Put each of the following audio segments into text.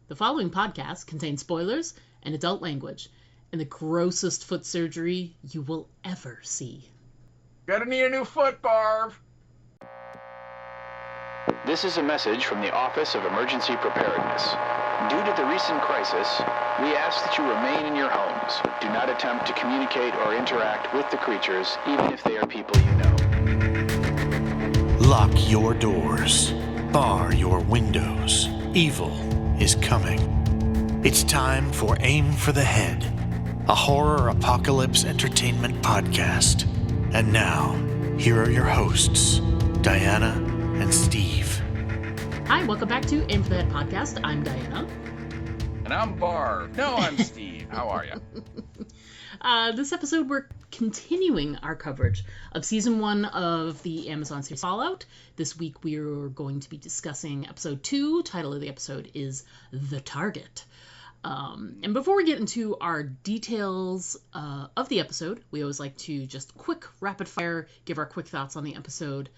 The following podcast contains spoilers and adult language and the grossest foot surgery you will ever see. Gonna need a new foot, Barb. This is a message from the Office of Emergency Preparedness. Due to the recent crisis, we ask that you remain in your homes. Do not attempt to communicate or interact with the creatures, even if they are people you know. Lock your doors. Bar your windows. Evil is coming. It's time for Aim for the Head, a horror apocalypse entertainment podcast. And now, here are your hosts, Diana and Steve. Hi, welcome back to Aim for the Head podcast. I'm Diana. And I'm Barb. No, I'm Steve. How are you? This episode, we're continuing our coverage of Season 1 of the Amazon series Fallout. This week, we're going to be discussing Episode 2. Title of the episode is The Target. And before we get into our details of the episode, we always like to just quick, rapid fire, give our quick thoughts on the episode.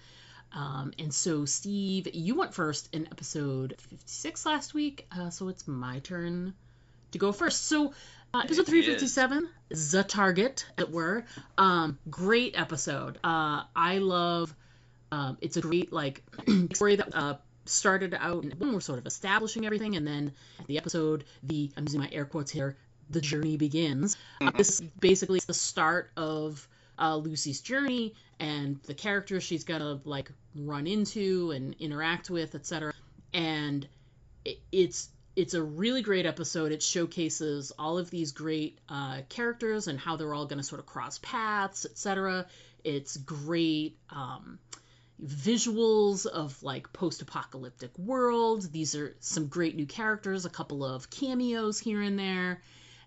And so, Steve, you went first in episode 56 last week, so it's my turn to go first. So, episode 357, The Target, as it were. Great episode. I love, it's a great, story that started out, when we're sort of establishing everything, and then the episode, I'm using my air quotes here, the journey begins. This is basically the start of Lucy's journey and the characters she's gonna run into and interact with, etc. And it's a really great episode. It showcases all of these great characters and how they're all gonna sort of cross paths, etc. It's great visuals of post-apocalyptic world. These are some great new characters, a couple of cameos here and there.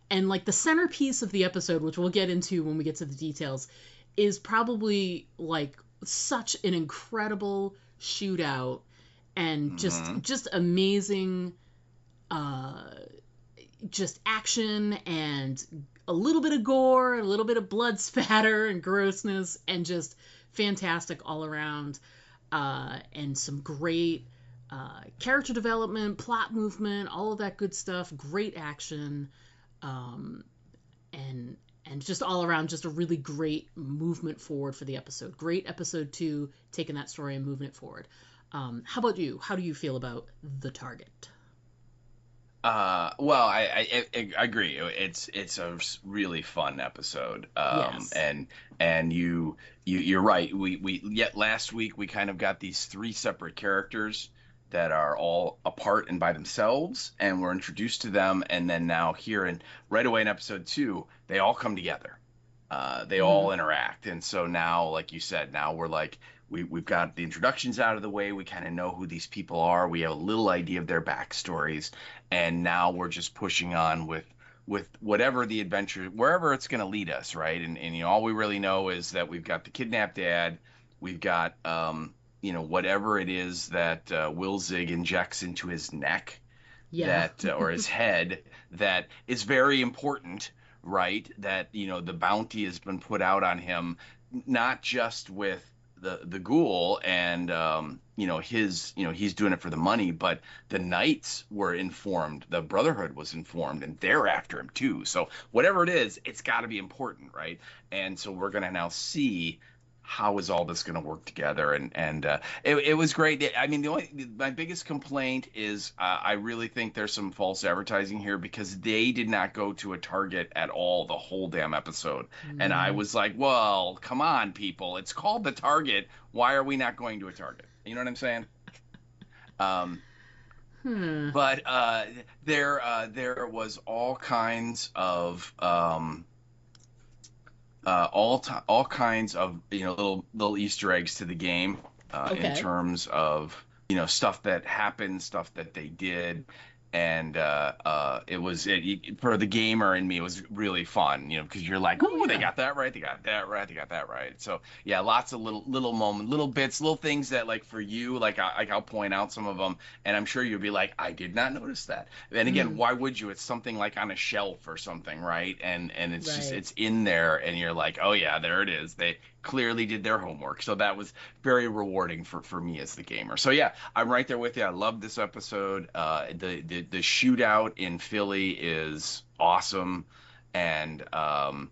And the centerpiece of the episode, which we'll get into when we get to the details, is probably such an incredible shootout and just amazing just action and a little bit of gore, a little bit of blood spatter and grossness, and just fantastic all around, and some great character development, plot movement, all of that good stuff, great action, and just all around, just a really great movement forward for the episode. Great episode 2, taking that story and moving it forward. How about you? How do you feel about The Target? Well, I agree. It's a really fun episode. Yes. And you're right. Yet last week we kind of got these 3 separate characters that are all apart and by themselves, and we're introduced to them, and then now here and right away in episode 2, they all come together. They all interact, and so now, like you said, now we're we've got the introductions out of the way. We kind of know who these people are. We have a little idea of their backstories, and now we're just pushing on with whatever the adventure, wherever it's going to lead us, right? And all we really know is that we've got the kidnapped dad, we've got whatever it is that Will Zig injects into his neck, or his head, that is very important, right? That the bounty has been put out on him, not just with the ghoul and he's doing it for the money, but the knights were informed, the Brotherhood was informed, and they're after him too. So whatever it is, it's got to be important, right? And so we're gonna now see how is all this going to work together, and it was great. I mean, my biggest complaint is I really think there's some false advertising here, because they did not go to a Target at all the whole damn episode. And I was like, well, come on, people, it's called The Target. Why are we not going to a Target? You know what I'm saying? But there was all kinds of all kinds of little Easter eggs to the game, in terms of stuff that happened, stuff that they did, and for the gamer in me, it was really fun, because you're like, oh, they got that right, they got that right. So yeah, lots of little moments, little bits, little things that for you, I'll point out some of them, and I'm sure you'll be like, I did not notice that. And again, why would you? It's something on a shelf or something, right? And it's right. Just, it's in there, and you're like, oh yeah, there it is. They clearly did their homework. So that was very rewarding for me as the gamer. So yeah, I'm right there with you. I love this episode. The the shootout in Philly is awesome, and a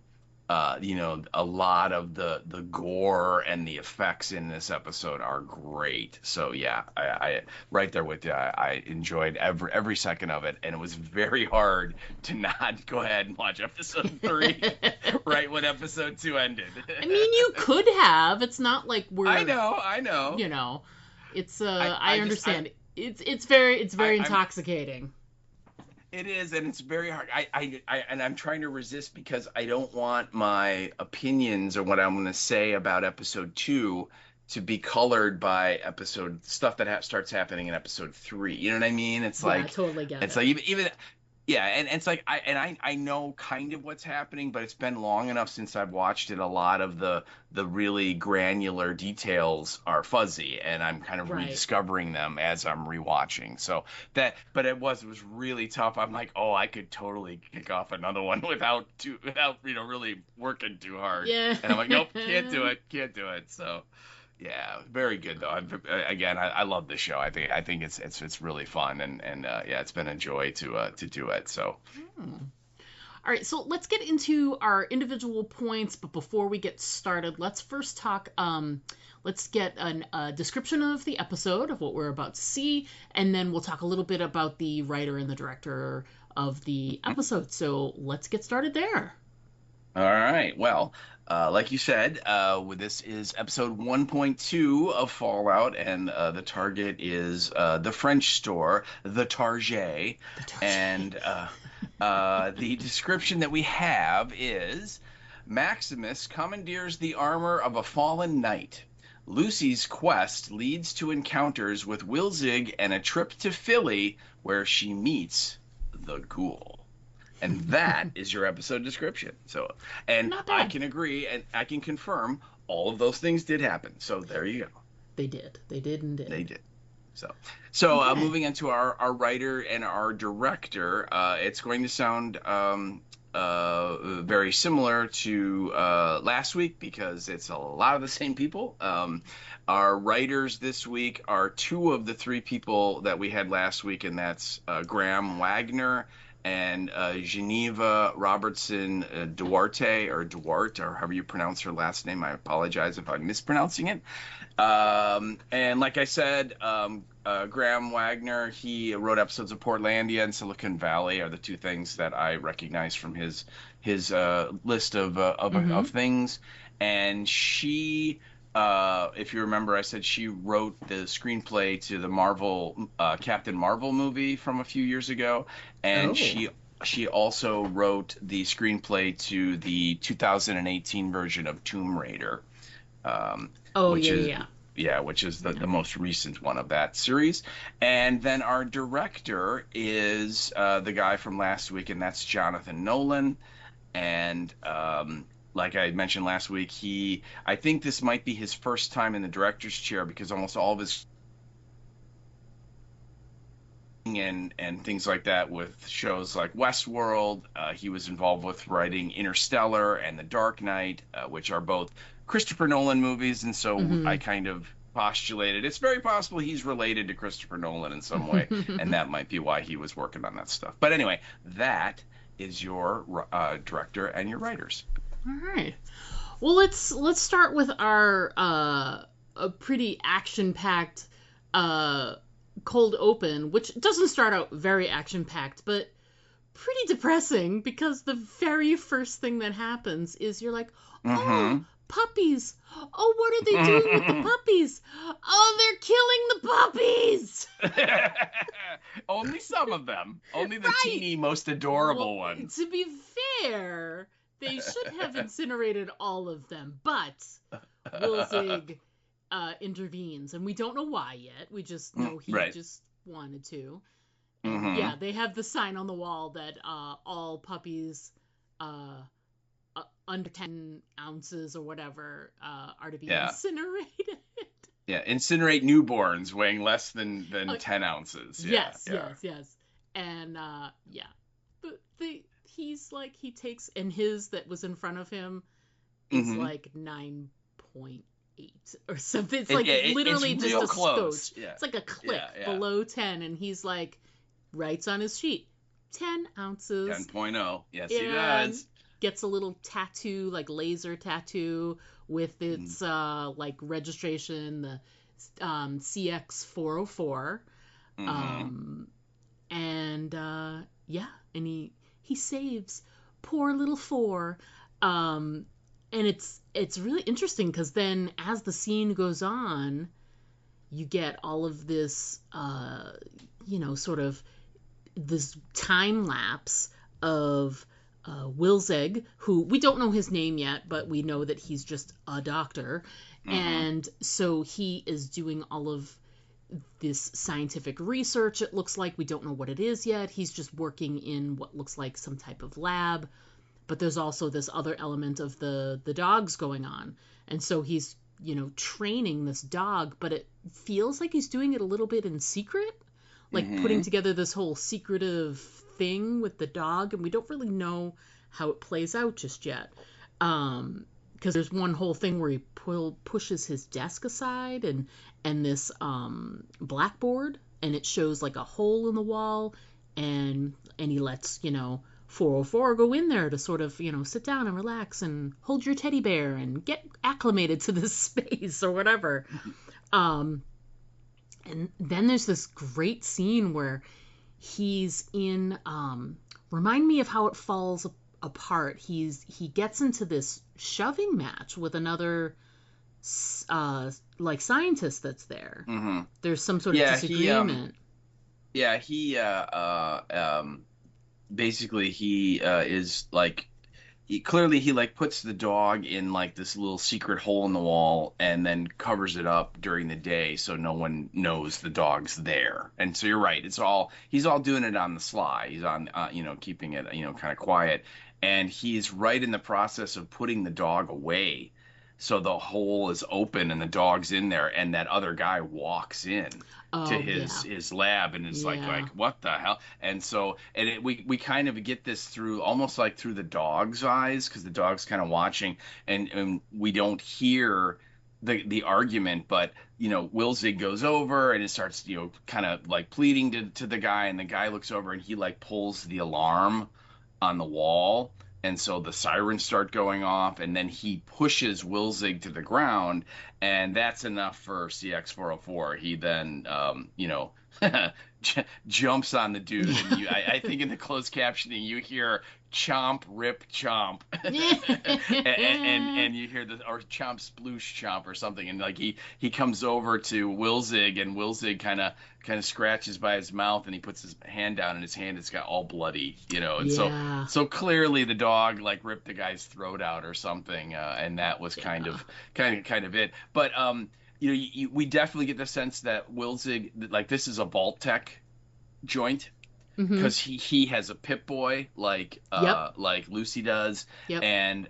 lot of the gore and the effects in this episode are great. So yeah, I right there with you. I enjoyed every second of it, and it was very hard to not go ahead and watch episode 3 right when episode 2 ended. I mean, you could have. It's not like we're. I know. You know, it's I understand. It's very intoxicating. It is, and it's very hard. And I'm trying to resist because I don't want my opinions or what I'm going to say about episode 2 to be colored by episode stuff that starts happening in episode 3. You know what I mean? It's like, I totally get it's it. like even yeah, and it's like I know kind of what's happening, but it's been long enough since I've watched it. A lot of the really granular details are fuzzy, and I'm kind of rediscovering them as I'm rewatching. So but it was really tough. I'm like, oh, I could totally kick off another one without really working too hard. Yeah. And I'm like, nope, can't do it. So. Yeah, very good though. I love this show. I think it's really fun, and yeah, it's been a joy to do it. So. All right, so let's get into our individual points, but before we get started, let's first talk. Let's get a description of the episode, of what we're about to see, and then we'll talk a little bit about the writer and the director of the episode. So let's get started there. All right. Well, like you said, this is episode 1.2 of Fallout, and the target is the French store, the Target. And the description that we have is: Maximus commandeers the armor of a fallen knight. Lucy's quest leads to encounters with Wilzig and a trip to Philly where she meets the Ghoul. And that is your episode description. So, and I can agree, and I can confirm all of those things did happen. So there you go. They did indeed. They did. So okay. Moving into our writer and our director, it's going to sound very similar to last week because it's a lot of the same people. Our writers this week are 2 of the 3 people that we had last week, and that's Graham Wagner and Geneva Robertson Duarte, or however you pronounce her last name. I apologize if I'm mispronouncing it. And like I said, Graham Wagner, he wrote episodes of Portlandia and Silicon Valley are the 2 things that I recognize from his list of things. And she, if you remember, I said she wrote the screenplay to the Marvel Captain Marvel movie from a few years ago, and she also wrote the screenplay to the 2018 version of Tomb Raider. Which is the most recent one of that series. And then our director is the guy from last week, and that's Jonathan Nolan. And like I mentioned last week, I think this might be his first time in the director's chair because almost all of his and things like that with shows like Westworld, he was involved with writing Interstellar and The Dark Knight, which are both Christopher Nolan movies, and so I kind of postulated it's very possible he's related to Christopher Nolan in some way, and that might be why he was working on that stuff. But anyway, that is your director and your writers. All right. Well, let's start with our a pretty action-packed cold open, which doesn't start out very action-packed, but pretty depressing because the very first thing that happens is you're like, oh, puppies. Oh, what are they doing with the puppies? Oh, they're killing the puppies. Only some of them. Only the teeny, most adorable ones. To be fair, they should have incinerated all of them, but Wilzig intervenes, and we don't know why yet. We just know he just wanted to. And yeah, they have the sign on the wall that all puppies under 10 ounces or whatever are to be incinerated. Yeah, incinerate newborns weighing less than 10 ounces. Yeah, yes. And but he's like, he takes, and his that was in front of him is like 9.8 or something. It's like literally it's just a close. scotch. Yeah. It's like a click below 10, and he's like, writes on his sheet 10 ounces. 10.0. Yes, he And does. gets a little tattoo, like laser tattoo, with its like registration, the CX404. And yeah, and he saves poor little 4. And it's really interesting because then as the scene goes on, you get all of this sort of this time lapse of Wilzeg, who we don't know his name yet, but we know that he's just a doctor. And so he is doing all of this scientific research. It looks like we don't know what it is yet. He's just working in what looks like some type of lab. But there's also this other element of the dogs going on. And so he's, training this dog, but it feels like he's doing it a little bit in secret, like putting together this whole secretive thing with the dog, and we don't really know how it plays out just yet. Because there's one whole thing where he pushes his desk aside and this blackboard, and it shows like a hole in the wall, and he lets 404 go in there to sort of sit down and relax and hold your teddy bear and get acclimated to this space or whatever. And then there's this great scene where he's in remind me of how it falls apart. He gets into this shoving match with another like scientist that's there. There's some sort of disagreement. Basically he is like he like puts the dog in like this little secret hole in the wall and then covers it up during the day so no one knows the dog's there. And so you're right, he's all doing it on the sly. He's on keeping it kind of quiet, and he's right in the process of putting the dog away. So the hole is open and the dog's in there, and that other guy walks in to his lab, and it's like what the hell? And so we kind of get this through almost like through the dog's eyes, because the dog's kind of watching, and we don't hear the argument, but Wilzig goes over and it starts kind of like pleading to the guy, and the guy looks over and he like pulls the alarm on the wall. And so the sirens start going off, and then he pushes Wilzig to the ground, and that's enough for CX404. He then, jumps on the dude, and I think in the closed captioning you hear "chomp, rip, chomp," and you hear or "chomp, sploosh, chomp" or something, and like he comes over to Wilzig, and Wilzig kind of scratches by his mouth, and he puts his hand down, and his hand has got all bloody, and so clearly the dog like ripped the guy's throat out or something, and that was kind of it. But we definitely get the sense that Wilzig, like, this is a Vault-Tec joint, because he has a Pip-Boy like Lucy does, and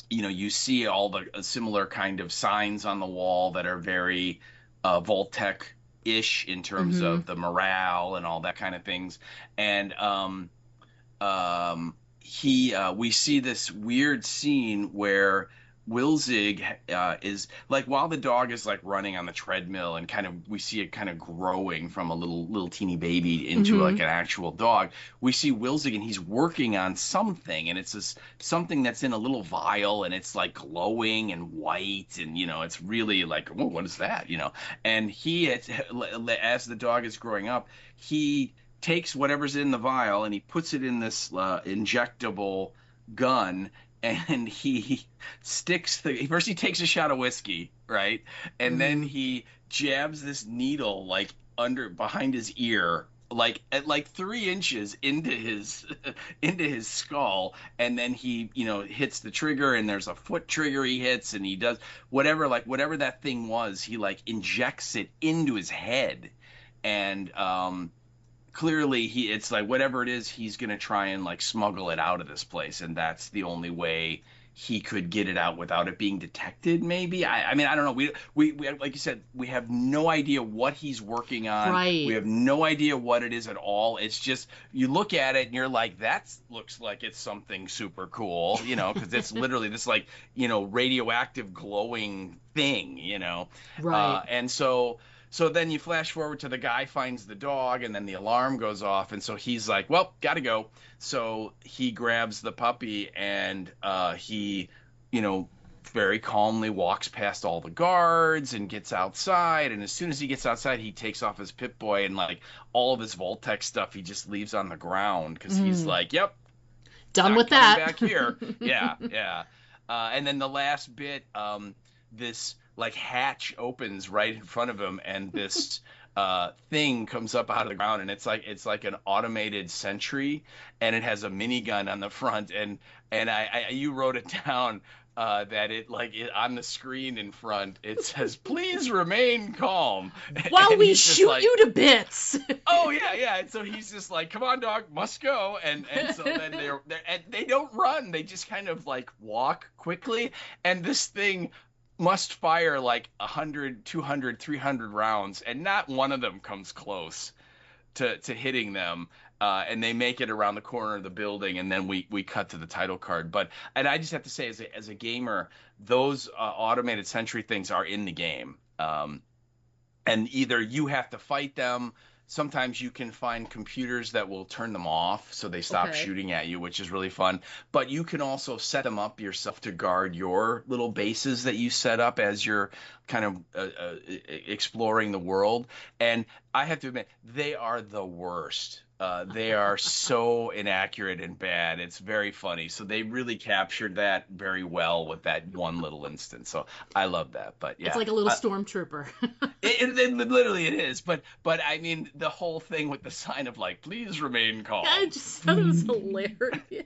you see all the similar kind of signs on the wall that are very Vault-Tec-ish in terms of the morale and all that kind of things, and we see this weird scene where Wilzig is like, while the dog is like running on the treadmill, and we see it kind of growing from a little teeny baby into like an actual dog. We see Wilzig, and he's working on something, and it's something that's in a little vial, and it's like glowing and white, and it's really like, oh, what is that? And as the dog is growing up, he takes whatever's in the vial and he puts it in this injectable gun. And he sticks first he takes a shot of whiskey, right? And then he jabs this needle like behind his ear, like at like 3 inches into his skull, and then he hits the trigger, and there's a foot trigger he hits, and he does whatever that thing was, he like injects it into his head, and clearly it's like whatever it is, he's gonna try and like smuggle it out of this place, and that's the only way he could get it out without it being detected, maybe. I mean, I don't know. We like you said, we have no idea what he's working on. Right. We have no idea what it is at all. It's just, you look at it and you're like, that looks like it's something super cool, because it's literally this like radioactive glowing thing, Right. And so So then you flash forward to the guy finds the dog, and then the alarm goes off, and so he's like, well, gotta go. So he grabs the puppy, and he, you know, very calmly walks past all the guards and gets outside. And as soon as he gets outside, he takes off his Pip Boy, and like all of his Voltec stuff he just leaves on the ground because he's like, yep, done not with coming that. back here. Yeah. And then the last bit, this like hatch opens right in front of him, and this thing comes up out of the ground, and it's like an automated sentry, and it has a minigun on the front, and I you wrote it down. That on the screen in front, it says, "Please remain calm." While and we shoot you to bits. Oh yeah. And so he's just like, "Come on, dog, must go." And so then they don't run; they just kind of like walk quickly. And this thing must fire like 100, 200, 300 rounds, and not one of them comes close to hitting them. And they make it around the corner of the building, and then we cut to the title card. And I just have to say, as a gamer, those automated sentry things are in the game, and either you have to fight them. Sometimes you can find computers that will turn them off so they stop shooting at you, which is really fun. But you can also set them up yourself to guard your little bases that you set up as you're kind of exploring the world. And I have to admit, they are the worst. They are so inaccurate and bad. It's very funny. So they really captured that very well with that one little instance. So I love that. But yeah, it's like a little stormtrooper. it literally it is. But I mean, the whole thing with the sign of like, please remain calm. I just thought it was hilarious.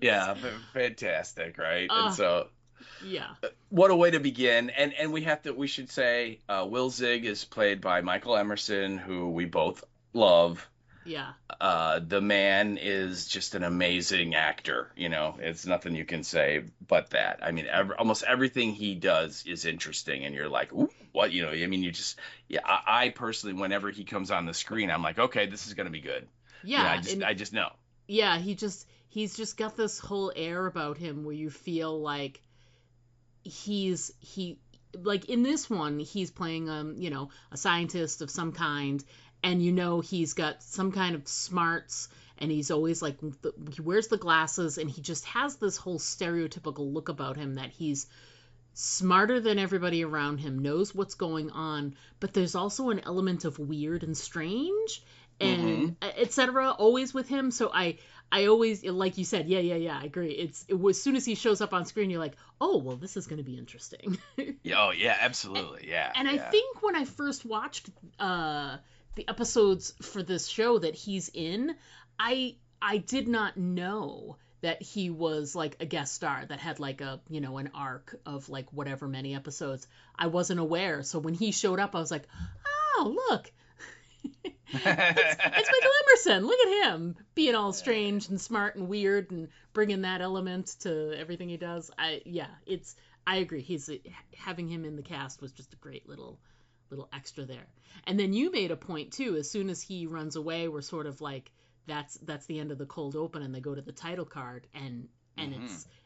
Yeah, fantastic, right? And so. Yeah. What a way to begin. And we should say Will Zig is played by Michael Emerson, who we both love. Yeah. The man is just an amazing actor. You know, it's nothing you can say but that. I mean, almost everything he does is interesting, and you're like, ooh, what? You know, I mean, I personally, whenever he comes on the screen, I'm like, okay, this is going to be good. Yeah. I just know. Yeah, he's just got this whole air about him where you feel like like in this one, he's playing a scientist of some kind. And he's got some kind of smarts, and he's always like, he wears the glasses, and he just has this whole stereotypical look about him that he's smarter than everybody around him, knows what's going on, but there's also an element of weird and strange, and etc. always with him. So I always, like you said, yeah, I agree. As soon as he shows up on screen, you're like, oh, well, this is going to be interesting. Oh, yeah, absolutely, yeah. And I think when I first watched the episodes for this show that he's in, I did not know that he was like a guest star that had like a an arc of like whatever many episodes. I wasn't aware, so when he showed up, I was like, oh, look. it's Michael Emerson. Look at him being all strange and smart and weird and bringing that element to everything he does. I agree. Having him in the cast was just a great little extra there. And then you made a point too. As soon as he runs away, we're sort of like, that's the end of the cold open, and they go to the title card, and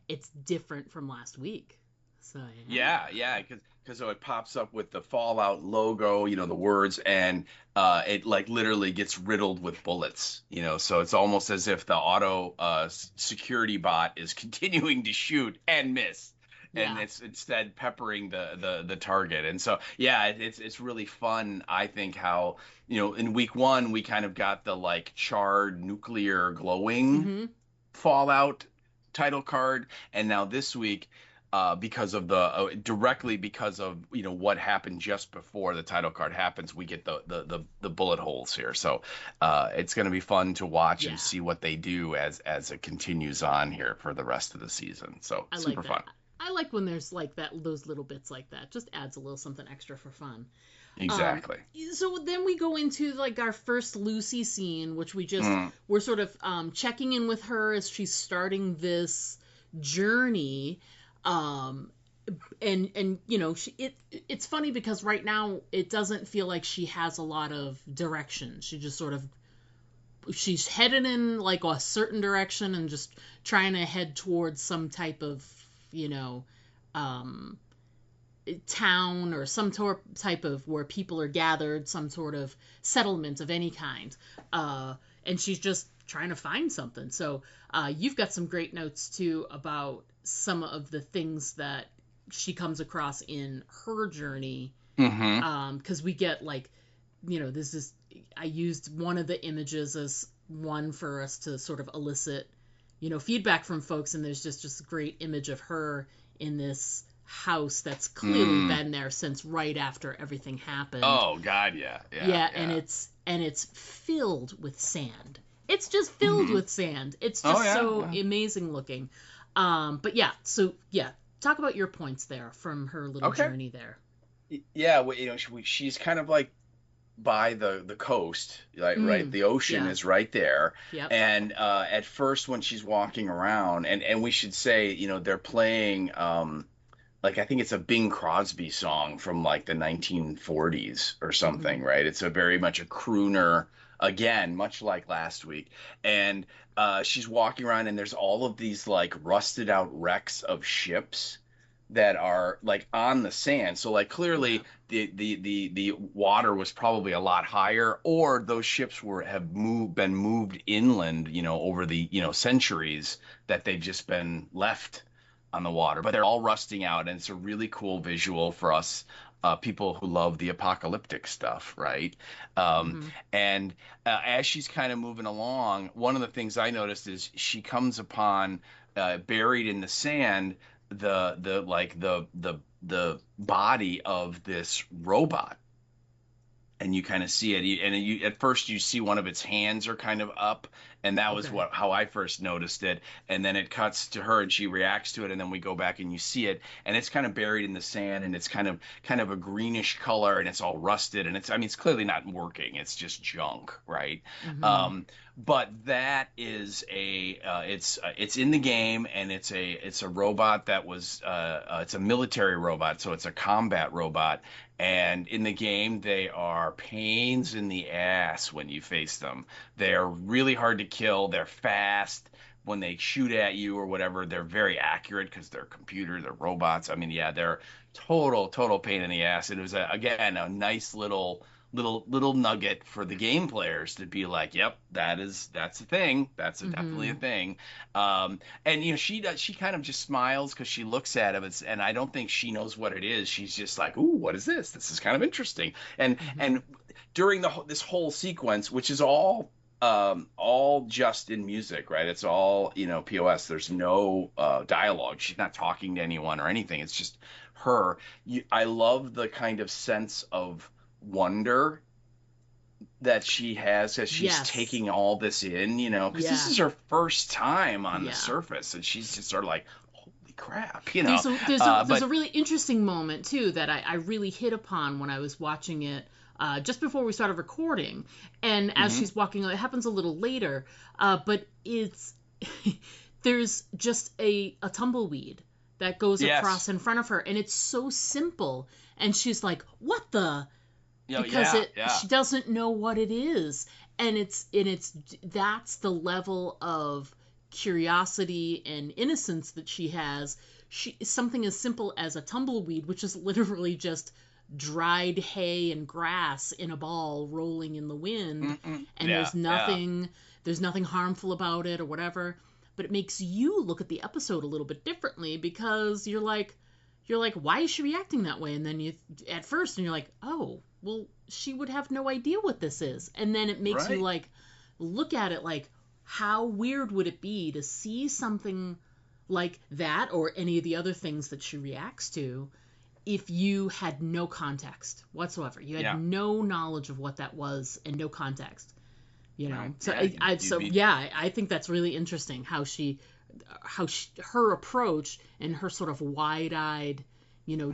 it's different from last week. So yeah, because it pops up with the Fallout logo, the words, and it like literally gets riddled with bullets, so it's almost as if the auto security bot is continuing to shoot and miss. And it's instead peppering the target. And so, yeah, it's really fun, I think, how, in week one, we kind of got the like charred nuclear glowing Fallout title card. And now this week, because of directly because of, what happened just before the title card happens, we get the bullet holes here. So it's going to be fun to watch and see what they do as it continues on here for the rest of the season. So super fun. I like when there's like those little bits like that. Just adds a little something extra for fun. Exactly. So then we go into like our first Lucy scene, which we're sort of checking in with her as she's starting this journey. And it's funny because right now it doesn't feel like she has a lot of direction. She just sort of, she's headed in like a certain direction and just trying to head towards some type of town or some type of where people are gathered, some sort of settlement of any kind. And she's just trying to find something. So you've got some great notes too about some of the things that she comes across in her journey. Because we get like, this is, I used one of the images as one for us to sort of elicit, feedback from folks. And there's just a great image of her in this house that's clearly been there since right after everything happened. Oh God, yeah. And it's filled with sand. It's just filled with sand. It's just amazing looking. But yeah, so yeah, talk about your points there from her little journey there. Yeah, well, she's kind of like by the coast, like right, the ocean is right there. Yep. And at first when she's walking around, and we should say, they're playing like I think it's a Bing Crosby song from like the 1940s or something, right? It's a very much a crooner, again, much like last week. And she's walking around and there's all of these like rusted out wrecks of ships that are like on the sand. So like clearly the water was probably a lot higher, or those ships been moved inland, over the, centuries, that they've just been left on the water, but they're all rusting out. And it's a really cool visual for us people who love the apocalyptic stuff, right? And as she's kind of moving along, one of the things I noticed is she comes upon buried in the sand the body of this robot. And you kind of see it, and at first you see one of its hands are kind of up, and that was how I first noticed it. And then it cuts to her, and she reacts to it, and then we go back and you see it, and it's kind of buried in the sand, and it's kind of a greenish color, and it's all rusted, and it's clearly not working. It's just junk, right? But that is it's in the game, and it's a robot that was it's a military robot, so it's a combat robot. And in the game, they are pains in the ass when you face them. They are really hard to kill. They're fast. When they shoot at you or whatever, they're very accurate because they're they're robots. They're total pain in the ass. It was, again, a nice little nugget for the game players to be like, yep, that's a thing. That's definitely a thing. And she kind of just smiles because she looks at him, and I don't think she knows what it is. She's just like, ooh, what is this? This is kind of interesting. And during this whole sequence, which is all just in music, right? It's all POS. There's no dialogue. She's not talking to anyone or anything. It's just her. I love the kind of sense of wonder that she has as she's taking all this in, because this is her first time on the surface, and she's just sort of like, holy crap, There's a really interesting moment too that I really hit upon when I was watching it just before we started recording, and as she's walking, it happens a little later, but it's there's just a tumbleweed that goes across in front of her, and it's so simple, and she's like, what the? Because she doesn't know what it is, and that's the level of curiosity and innocence that she has. Something as simple as a tumbleweed, which is literally just dried hay and grass in a ball rolling in the wind, and there's nothing harmful about it or whatever. But it makes you look at the episode a little bit differently, because you're like, why is she reacting that way? And then you're like, oh, well, she would have no idea what this is. And then it makes you like look at it like, how weird would it be to see something like that or any of the other things that she reacts to if you had no context whatsoever. You had no knowledge of what that was and no context. Right. So I think that's really interesting how her approach and her sort of wide-eyed,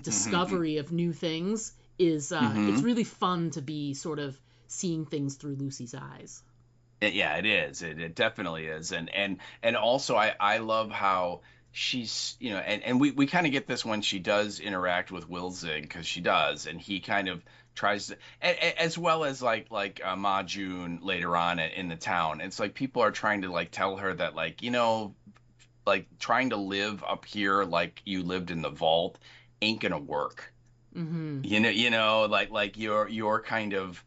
discovery of new things is it's really fun to be sort of seeing things through Lucy's eyes. Yeah, it is. It definitely is. And also I love how she's, and we kind of get this when she does interact with Wilzig, because she does, and he kind of tries to, as well as like Ma June later on in the town. It's like people are trying to like tell her that like, like trying to live up here like you lived in the vault ain't gonna work. Mm-hmm. Like your kind of,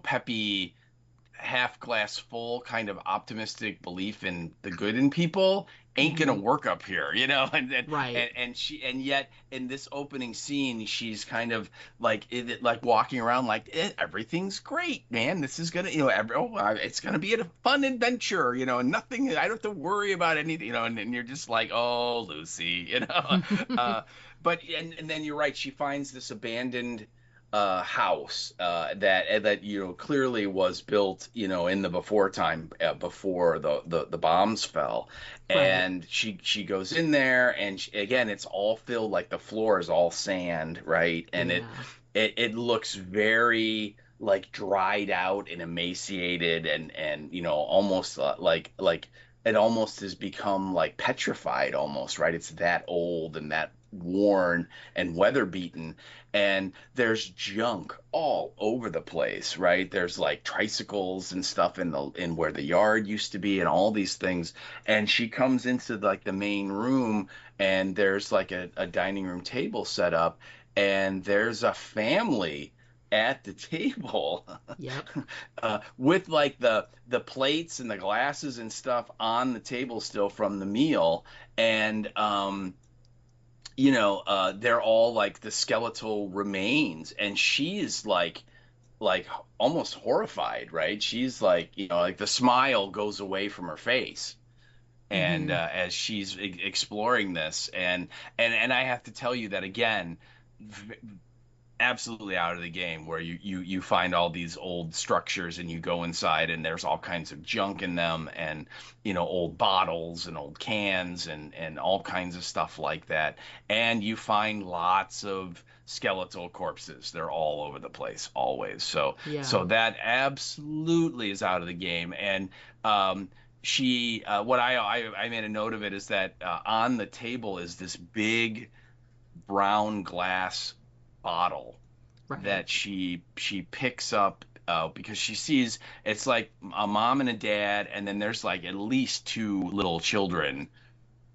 peppy, half glass full kind of optimistic belief in the good in people ain't gonna Mm-hmm. work up here, and Right. and yet in this opening scene she's kind of like like walking around like everything's great, man. This is gonna, it's gonna be a fun adventure, and nothing, I don't have to worry about anything, and you're just like, oh, Lucy, but and then you're right, she finds this abandoned house that clearly was built, in the before time, before the bombs fell. Right. And she goes in there, and again, it's all filled, like the floor is all sand, right? And Yeah. it looks very like dried out and emaciated, and almost like it almost has become like petrified almost, right? It's that old and that worn and weather beaten, and there's junk all over the place, right? There's like tricycles and stuff in where the yard used to be, and all these things. And she comes into like the main room, and there's like a dining room table set up, and there's a family at the table, Yep. with like the plates and the glasses and stuff on the table still from the meal. And they're all like the skeletal remains, and she's like almost horrified, right? She's like, like the smile goes away from her face, and Mm-hmm. as she's exploring this, and I have to tell you that again, absolutely out of the game, where you find all these old structures, and you go inside, and there's all kinds of junk in them, and old bottles and old cans, and all kinds of stuff like that. And you find lots of skeletal corpses. They're all over the place always. So Yeah. that absolutely is out of the game. And she what I made a note of it is that on the table is this big brown glass bottle Right. that she picks up, because she sees it's like a mom and a dad, and then there's like at least two little children,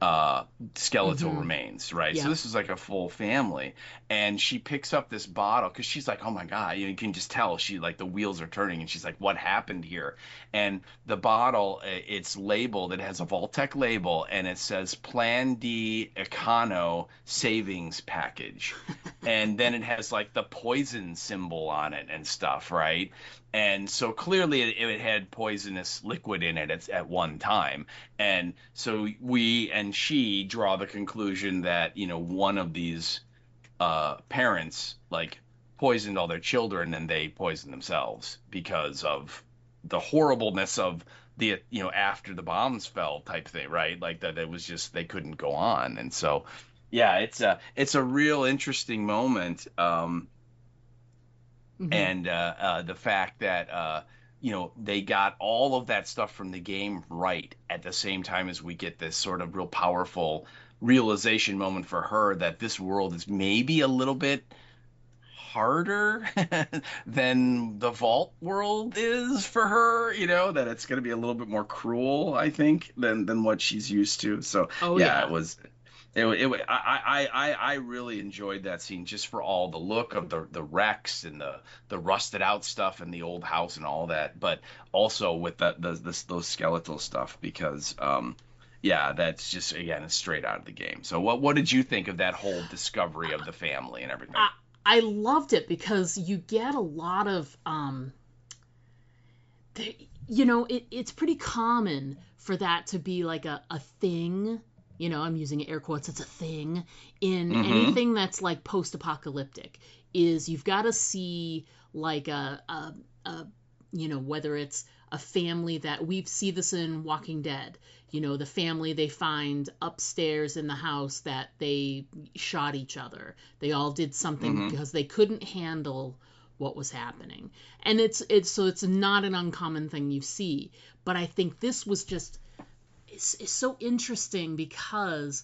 uh skeletal Mm-hmm. remains, right? So Yep. this is like a full family. And she picks up this bottle because she's like, oh my God, you can just tell she, like, the wheels are turning, and she's like, what happened here? And the bottle, it's labeled, it has a Vault-Tec label, and it says Plan D Econo Savings Package. And then it has like the poison symbol on it and stuff, right? And so clearly it had poisonous liquid in it at one time. And so we and she draw the conclusion that, one of these parents like poisoned all their children, and they poisoned themselves because of the horribleness of the, after the bombs fell type thing, right? Like that it was just, they couldn't go on. And so yeah, it's a real interesting moment. Mm-hmm. And the fact that they got all of that stuff from the game right at the same time as we get this sort of real powerful realization moment for her that this world is maybe a little bit harder than the vault world is for her, that it's going to be a little bit more cruel, I think, than what she's used to. So Oh yeah, yeah. I really enjoyed that scene, just for all the look of the wrecks and the rusted out stuff and the old house and all that, but also with those skeletal stuff, because yeah, that's just, again, it's straight out of the game. So what did you think of that whole discovery of the family and everything? I I loved it because you get a lot of it's pretty common for that to be like a thing. I'm using air quotes, it's a thing in Mm-hmm. anything that's like post-apocalyptic, is you've got to see like a whether it's a family, that we see this in Walking Dead, the family they find upstairs in the house that they shot each other. They all did something Mm-hmm. because they couldn't handle what was happening. And it's not an uncommon thing you see. But I think this was just, it's so interesting because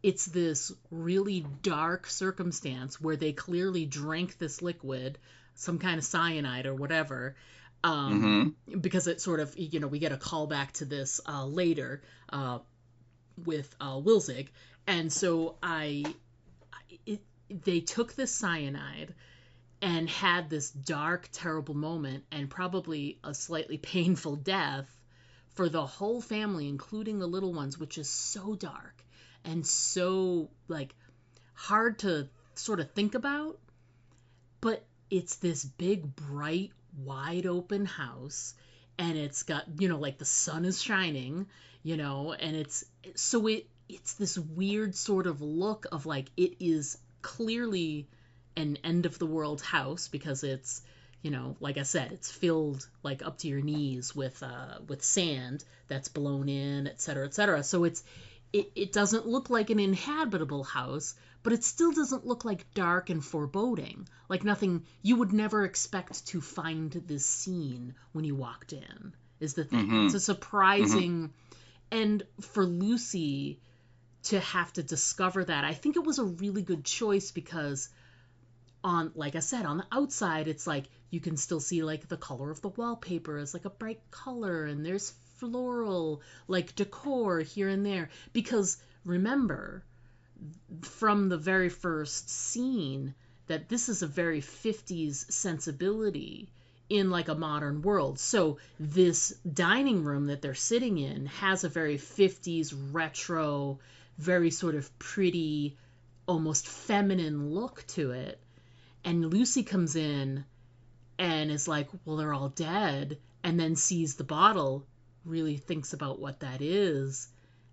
it's this really dark circumstance where they clearly drank this liquid, some kind of cyanide or whatever, um, Mm-hmm. because it sort of, we get a callback to this later with Wilzig. And so it, they took this cyanide and had this dark, terrible moment and probably a slightly painful death for the whole family, including the little ones, which is so dark and so, like, hard to sort of think about. But it's this big, bright, wide open house, and it's got, like the sun is shining, and it's this weird sort of look of like it is clearly an end of the world house because it's, like I said, it's filled like up to your knees with sand that's blown in, et cetera, et cetera. So it doesn't look like an inhabitable house, but it still doesn't look like dark and foreboding. Like nothing, you would never expect to find this scene when you walked in, is the thing. Mm-hmm. It's a surprising, and for Lucy to have to discover that, I think it was a really good choice because like I said, on the outside, it's like you can still see like the color of the wallpaper is like a bright color, and there's floral like decor here and there. Because remember, from the very first scene, that this is a very 50s sensibility in like a modern world. So this dining room that they're sitting in has a very 50s retro, very sort of pretty, almost feminine look to it. And Lucy comes in and is like, well, they're all dead, and then sees the bottle, really thinks about what that is,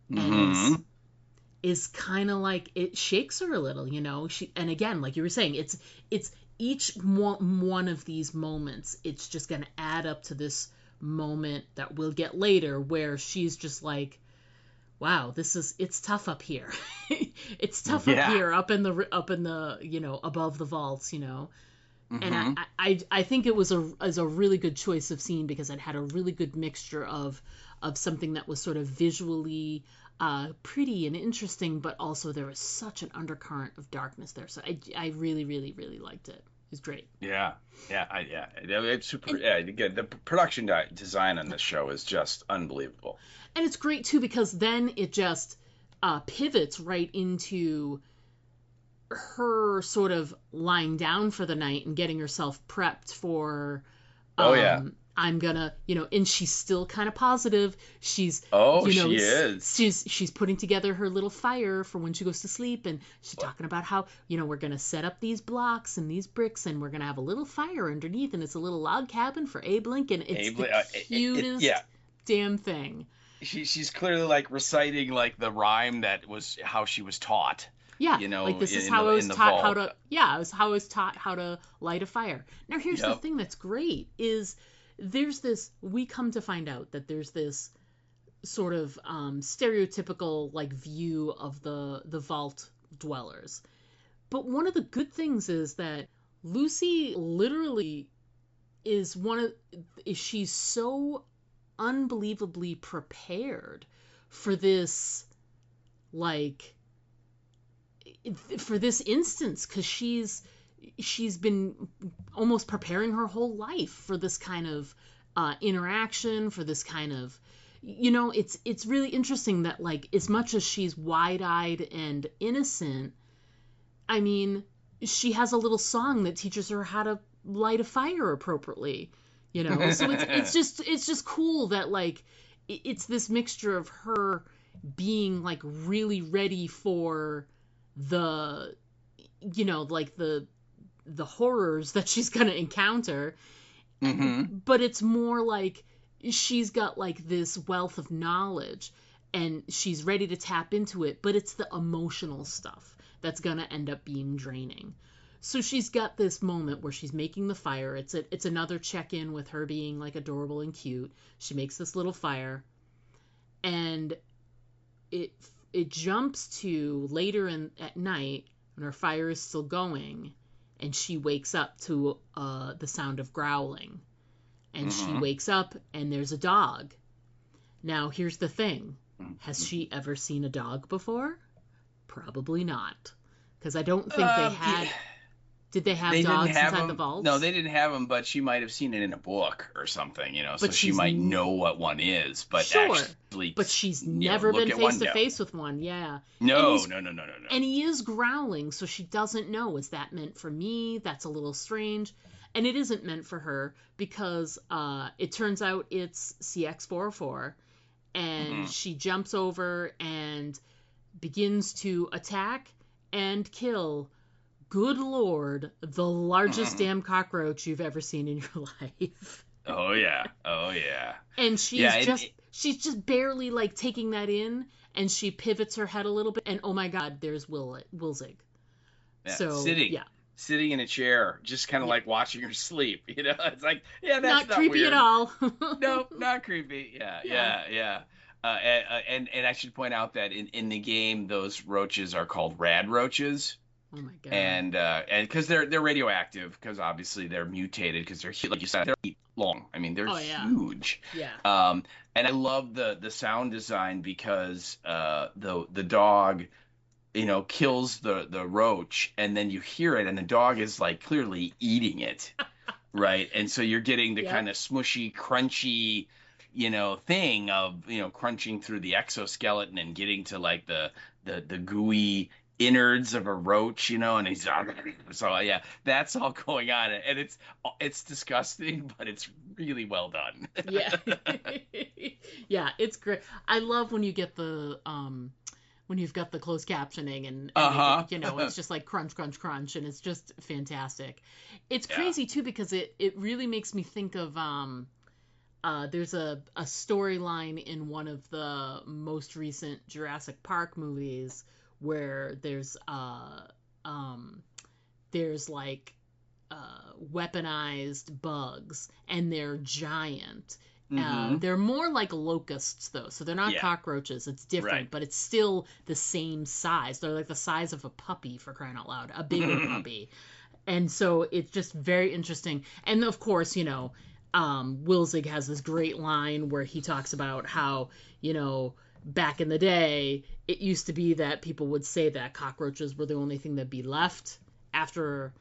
and is kind of like, it shakes her a little, and again, like you were saying, it's each one of these moments, it's just going to add up to this moment that we'll get later where she's just like, wow, it's tough up here. It's tough up here, up in the above the vaults, And I think it was a really good choice of scene because it had a really good mixture of something that was sort of visually pretty and interesting, but also there was such an undercurrent of darkness there. So I really, really, really liked it. It was great. Yeah. It's super. Again, the production design on this show is just unbelievable. And it's great too because then it just pivots right into her sort of lying down for the night and getting herself prepped for. I'm gonna, and she's still kind of positive. She's, she is. She's putting together her little fire for when she goes to sleep, and she's talking about how, we're gonna set up these blocks and these bricks, and we're gonna have a little fire underneath, and it's a little log cabin for Abe Lincoln. It's the cutest damn thing. She's clearly like reciting like the rhyme that was how she was taught. Yeah, like this is how I was taught how to. Yeah, it was how I was taught how to light a fire. Now here's the thing that's great is. There's this, we come to find out that there's this sort of stereotypical like view of the vault dwellers. But one of the good things is that Lucy literally is she's so unbelievably prepared for this, like, for this instance, because she's been almost preparing her whole life for this kind of interaction, for this kind of, it's really interesting that, like, as much as she's wide-eyed and innocent, I mean, she has a little song that teaches her how to light a fire appropriately, so it's just cool that, like, it's this mixture of her being, like, really ready for the, like the horrors that she's going to encounter. But it's more like she's got like this wealth of knowledge and she's ready to tap into it, but it's the emotional stuff that's going to end up being draining. So she's got this moment where she's making the fire. It's another check-in with her being like adorable and cute. She makes this little fire, and it jumps to later at night when her fire is still going. And she wakes up to the sound of growling. And she wakes up, and there's a dog. Now, here's the thing. Has she ever seen a dog before? Probably not. Because I don't think they had... Did they have They didn't dogs have inside them. the vaults? No, they didn't have them, but she might have seen it in a book or something, so But she might know what one is. But sure, actually, but she's never been face to face with one. Yeah. No. And he is growling, so she doesn't know. Is that meant for me? That's a little strange. And it isn't meant for her because it turns out it's CX-404, and she jumps over and begins to attack and kill, good Lord, the largest damn cockroach you've ever seen in your life. Oh yeah. And she's just barely like taking that in, and she pivots her head a little bit, and oh my God, there's Wilzig. Yeah. So Sitting in a chair, just kind of like watching her sleep. It's like, that's not creepy weird at all. No, not creepy. Yeah. And I should point out that in the game, those roaches are called rad roaches. Oh my God. And because they're radioactive, because obviously they're mutated, because they're, like you said, they're feet long. I mean, they're huge. Yeah. And I love the sound design because the dog, kills the roach, and then you hear it, and the dog is like clearly eating it, right? And so you're getting the kind of smushy, crunchy, thing of crunching through the exoskeleton and getting to like the gooey innards of a roach, and he's so that's all going on, and it's disgusting, but it's really well done. Yeah, it's great. I love when you get the when you've got the closed captioning and it's just like crunch, crunch, crunch, and it's just fantastic. It's crazy too because it really makes me think of there's a storyline in one of the most recent Jurassic Park movies where there's like weaponized bugs, and they're giant. They're more like locusts though, so they're not cockroaches. It's different, but it's still the same size. They're like the size of a puppy, for crying out loud, a bigger puppy. And so it's just very interesting. And of course, Wilzig has this great line where he talks about how, back in the day, it used to be that people would say that cockroaches were the only thing that'd be left after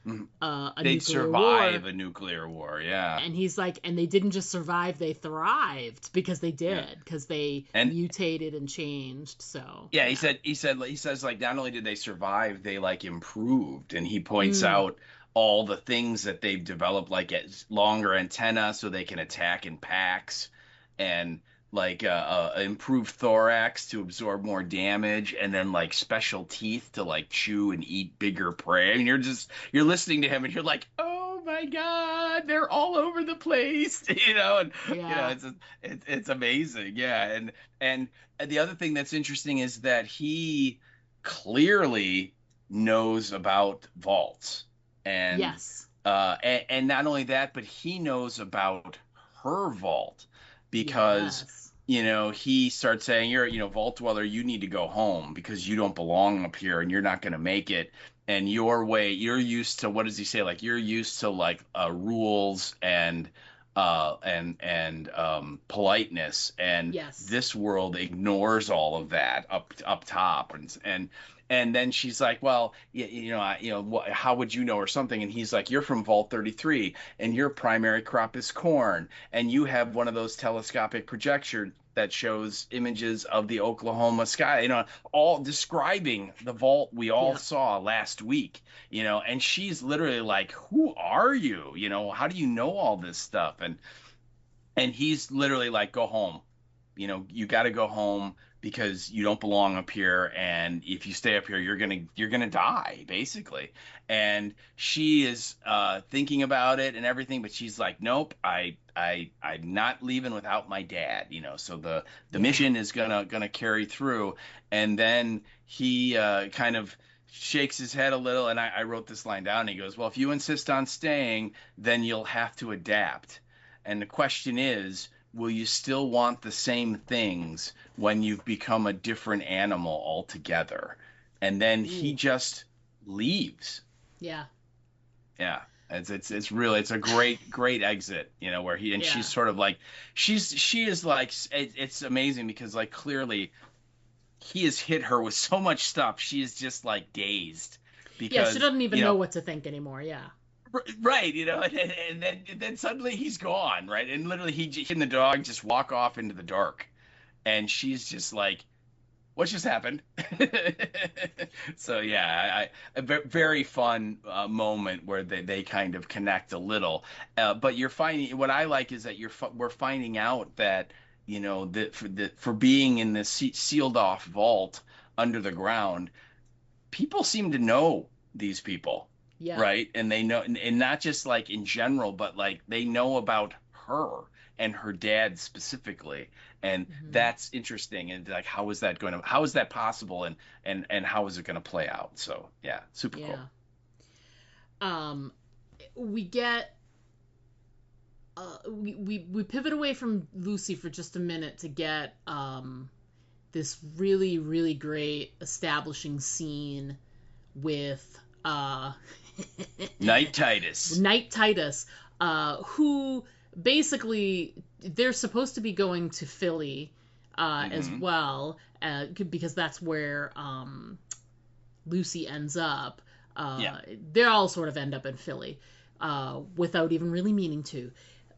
they'd survive a nuclear war, And he's like, and they didn't just survive, they thrived, because they did, because they mutated and changed. So he says like not only did they survive, they like improved, and he points out all the things that they've developed, like longer antenna so they can attack in packs, and like improved thorax to absorb more damage, and then like special teeth to like chew and eat bigger prey. I mean, you're listening to him and you're like, oh my God, they're all over the place, it's amazing. And the other thing that's interesting is that he clearly knows about vaults, and and not only that, but he knows about her vault, because he starts saying, you're vault dweller, you need to go home because you don't belong up here and you're not going to make it. And you're used to, what does he say? Like, you're used to like rules and politeness, and this world ignores all of that up top. And then she's like, well, how would you know, or something? And he's like, you're from Vault 33, and your primary crop is corn, and you have one of those telescopic projectors that shows images of the Oklahoma sky, all describing the vault we all saw last week, and she's literally like, who are you? How do you know all this stuff? And he's literally like, go home. You got to go home, because you don't belong up here, and if you stay up here, you're gonna die, basically. And she is thinking about it and everything, but she's like, nope, I'm not leaving without my dad, so the mission is gonna carry through. And then he kind of shakes his head a little, and I wrote this line down, and he goes, well, if you insist on staying, then you'll have to adapt. And the question is, will you still want the same things when you've become a different animal altogether? And then he just leaves. Yeah. It's a great exit, where she's sort of like, she is like, it's amazing because like clearly he has hit her with so much stuff. She is just like dazed. because she doesn't even know what to think anymore. Yeah. Right, and then suddenly he's gone, right? And literally he and the dog just walk off into the dark, and she's just like, what just happened? So yeah, a very fun moment where they kind of connect a little. But you're finding, what I like is that we're finding out that that for being in this sealed off vault under the ground, people seem to know these people. Yeah. Right. And they know, and not just like in general, but like they know about her and her dad specifically. And that's interesting. And like, how is that possible? And how is it going to play out? So yeah, super cool. We get, we pivot away from Lucy for just a minute to get, this really, really great establishing scene with, Knight Titus, who basically they're supposed to be going to Philly as well, because that's where Lucy ends up. They all sort of end up in Philly without even really meaning to.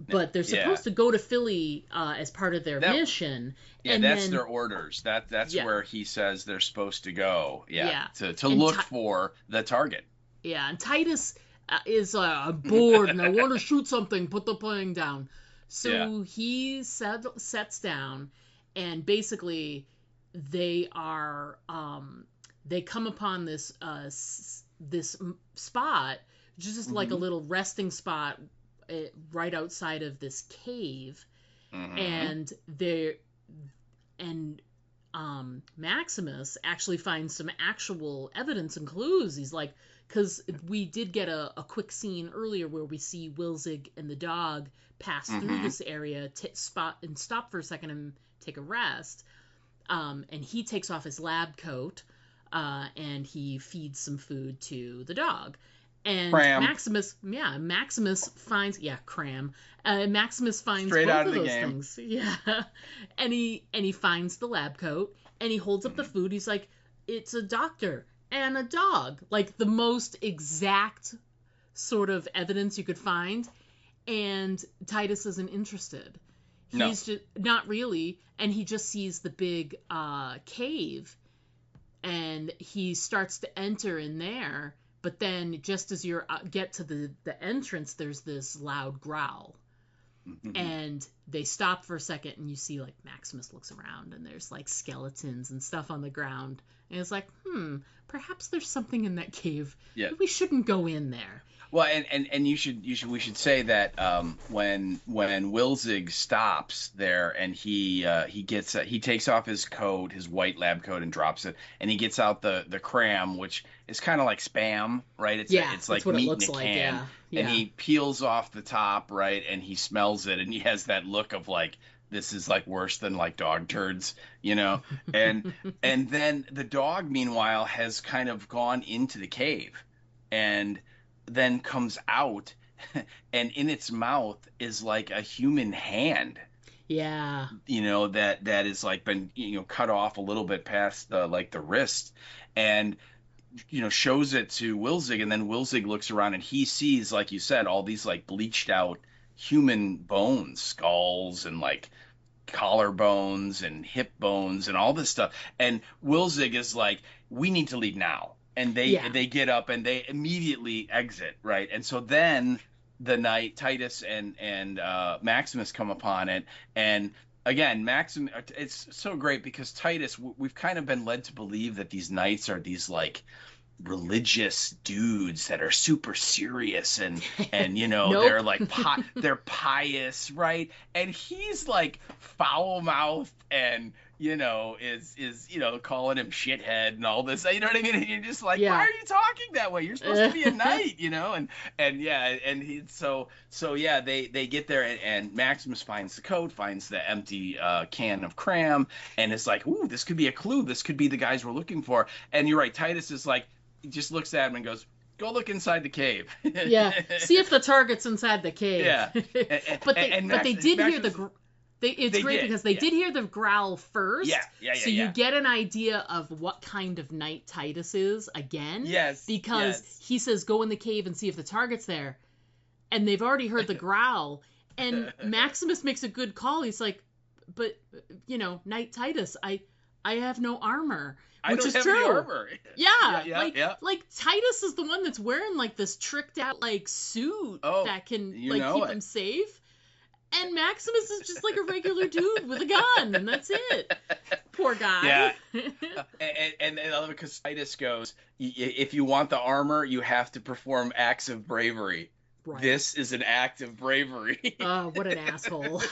But they're supposed to go to Philly as part of their mission. Yeah, and that's their orders. That's where he says they're supposed to go. To look for the target. Yeah, and Titus is bored and I want to shoot something. Put the plane down. So he sets down, and basically they are they come upon this this spot, just like a little resting spot right outside of this cave, and Maximus actually finds some actual evidence and clues. He's like, because we did get a quick scene earlier where we see Wilzig and the dog pass through this area, stop for a second and take a rest, and he takes off his lab coat, and he feeds some food to the dog. And Cram. Maximus finds Maximus finds Straight both out of of the those game. things. Yeah. And he finds the lab coat and he holds up the food. He's like, it's a doctor and a dog. Like the most exact sort of evidence you could find. And Titus isn't interested. He's just not really, and he just sees the big cave, and he starts to enter in there. But then, just as you get to the entrance, there's this loud growl, and they stop for a second, and you see like Maximus looks around, and there's like skeletons and stuff on the ground, and it's like, perhaps there's something in that cave. Yeah, we shouldn't go in there. Well, and we should say that when Wilzig stops there and he takes off his coat, his white lab coat, and drops it, and he gets out the cram, which is kind of like Spam, right? It's like meat in a can, and he peels off the top, right, and he smells it, and he has that look of like, this is like worse than like dog turds, and then the dog meanwhile has kind of gone into the cave, and then comes out, and in its mouth is like a human hand. Yeah. That is like been cut off a little bit past the wrist, and shows it to Wilzig, and then Wilzig looks around and he sees, like you said, all these like bleached out human bones, skulls and like collarbones and hip bones and all this stuff, and Wilzig is like, we need to leave now. And they get up and they immediately exit, right? And so then the night Titus and Maximus come upon it, and again, Maximus, it's so great because Titus, we've kind of been led to believe that these knights are these like religious dudes that are super serious and nope. They're like they're pious, right? And he's like foul mouthed and is calling him shithead and all this, you know what I mean? And you're just like, why are you talking that way? You're supposed to be a knight, they get there, and Maximus finds the coat, finds the empty can of cram, and it's like, ooh, this could be a clue. This could be the guys we're looking for. And you're right, Titus is like, he just looks at him and goes, go look inside the cave. Yeah, see if the target's inside the cave. Yeah. But they did hear the It's They great did, because they yeah. did hear the growl first. Yeah. So you get an idea of what kind of knight Titus is again. Yes. Because he says, go in the cave and see if the target's there. And they've already heard the growl. And Maximus makes a good call. He's like, but, Knight Titus, I have no armor. I Which don't is have true. any armor. Yeah. Like Titus is the one that's wearing like this tricked out like suit that can keep him safe. And Maximus is just like a regular dude with a gun, and that's it. Poor guy. Yeah. and because Titus goes, if you want the armor, you have to perform acts of bravery. Right. This is an act of bravery. Oh, what an asshole.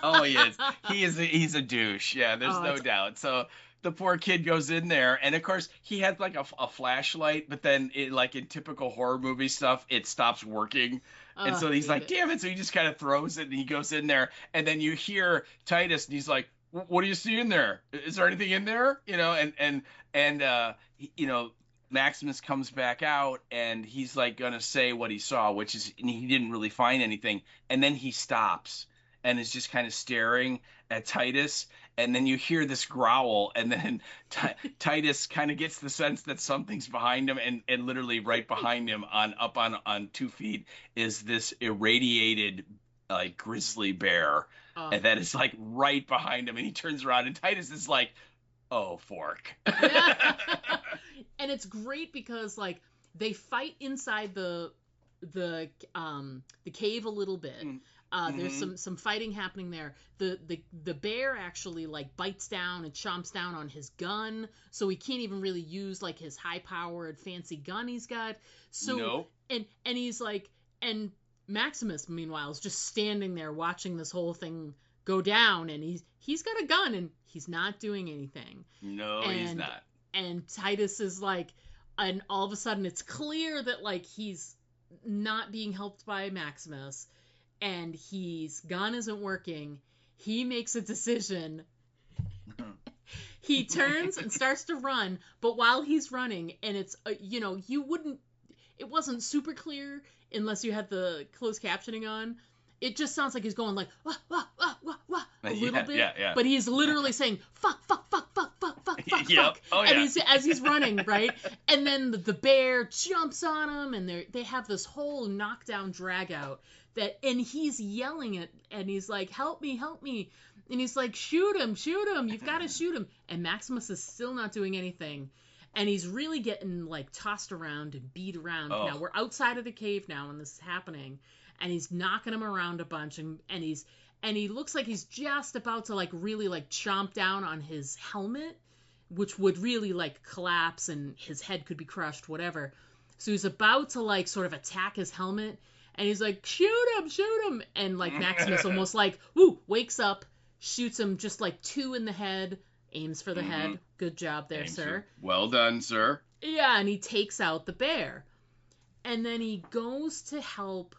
Oh, he is. He's a douche. Yeah, there's no doubt. So the poor kid goes in there, and of course he has like a flashlight, but then like in typical horror movie stuff, it stops working. And so he's like, damn it. So he just kind of throws it and he goes in there. And then you hear Titus and he's like, what do you see in there? Is there anything in there? Maximus comes back out and he's like going to say what he saw, which is he didn't really find anything. And then he stops and is just kind of staring at Titus. And then you hear this growl, and then Titus kind of gets the sense that something's behind him, and literally right behind him on 2 feet is this irradiated like grizzly bear, and that is like right behind him, and he turns around and Titus is like, oh, fork. Yeah. And it's great because like they fight inside the cave a little bit. There's some fighting happening there. The bear actually like bites down and chomps down on his gun, so he can't even really use like his high powered fancy gun he's got. So nope. and he's like, and Maximus meanwhile is just standing there watching this whole thing go down, and he's got a gun and he's not doing anything. No, he's not. And Titus is like, and all of a sudden it's clear that like he's not being helped by Maximus. And his gun isn't working. He makes a decision. He turns and starts to run, but while he's running, and it's it wasn't super clear unless you had the closed captioning on. It just sounds like he's going like wah, wah, wah, wah, wah, a little bit. Yeah. But he's literally saying fuck, fuck, fuck, fuck, fuck, fuck, fuck, yep. fuck. Oh, yeah. And as he's running, right? And then the bear jumps on him, and they have this whole knockdown drag out. And he's yelling it, and he's like, help me, and he's like, shoot him, you've got to shoot him, and Maximus is still not doing anything, and he's really getting like tossed around and beat around. Now we're outside of the cave now, and this is happening, and he's knocking him around a bunch, and he looks like he's just about to like really like chomp down on his helmet, which would really like collapse, and his head could be crushed, whatever. So he's about to like sort of attack his helmet. And he's like, shoot him. And like Maximus almost like, wakes up, shoots him just like 2 in the head, aims for the head. Good job there, sir. Well done, sir. Yeah, and he takes out the bear. And then he goes to help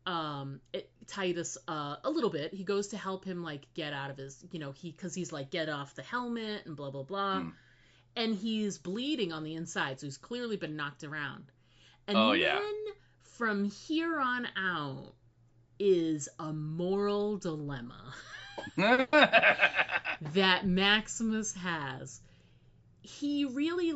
Titus a little bit. He goes to help him like get out of his, because he's like, get off the helmet and blah, blah, blah. And he's bleeding on the inside, so he's clearly been knocked around. And then from here on out is a moral dilemma that Maximus has. He really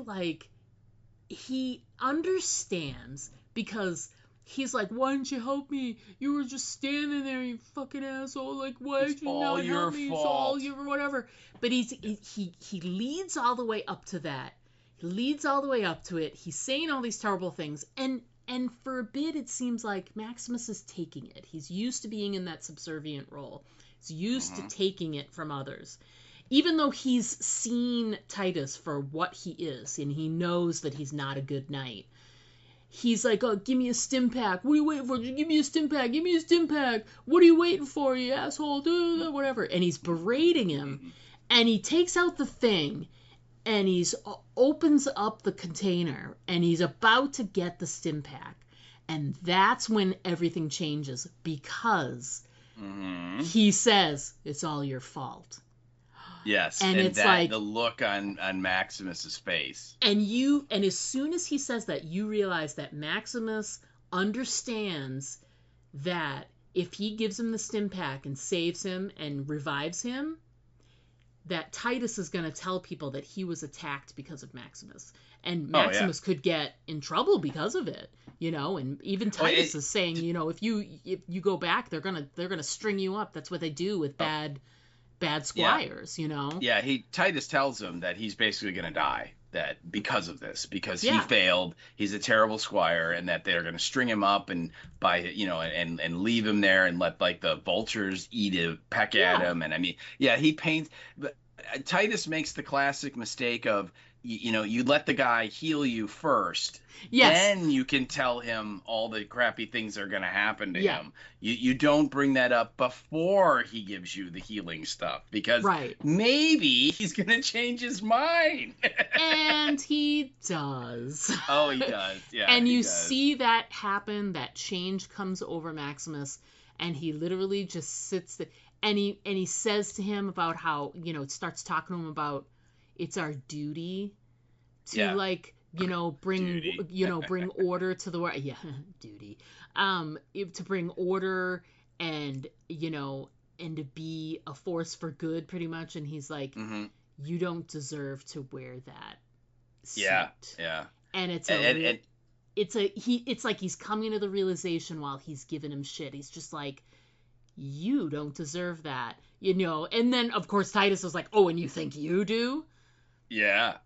he understands, because he's like, why didn't you help me? You were just standing there, you fucking asshole. Like, why did you not help me? It's all your whatever. But he leads all the way up to that. He leads all the way up to it. He's saying all these terrible things. And for a bit, it seems like Maximus is taking it. He's used to being in that subservient role. He's used to taking it from others. Even though he's seen Titus for what he is, and he knows that he's not a good knight, he's like, oh, give me a stim pack. What are you waiting for? Give me a stim pack. Give me a stim pack. What are you waiting for, you asshole? Whatever. And he's berating him. And he takes out the thing, and he's opens up the container, and he's about to get the stim pack. And that's when everything changes, because he says, it's all your fault. Yes, and it's that, like the look on Maximus's face. And as soon as he says that, you realize that Maximus understands that if he gives him the stim pack and saves him and revives him, that Titus is going to tell people that he was attacked because of Maximus. And Maximus could get in trouble because of it, and even Titus is saying, if you go back, they're gonna string you up. That's what they do with bad squires, Yeah, Titus tells him that he's basically gonna die because of this, because he failed, he's a terrible squire, and that they're gonna string him up and and leave him there and let like the vultures peck at him. And I mean, he paints. But Titus makes the classic mistake of, you let the guy heal you first. Yes. Then you can tell him all the crappy things are going to happen to him. You don't bring that up before he gives you the healing stuff, because maybe he's going to change his mind. And he does. Oh, he does. Yeah. And you see that happen. That change comes over Maximus, and he literally just sits there, and he says to him about how, starts talking to him about, it's our duty to bring order to the world. Yeah, duty. To bring order and to be a force for good, pretty much. And he's like, you don't deserve to wear that suit. Yeah. And it's like he's coming to the realization while he's giving him shit. He's just like, you don't deserve that, And then of course Titus was like, oh, and you think you do? Yeah.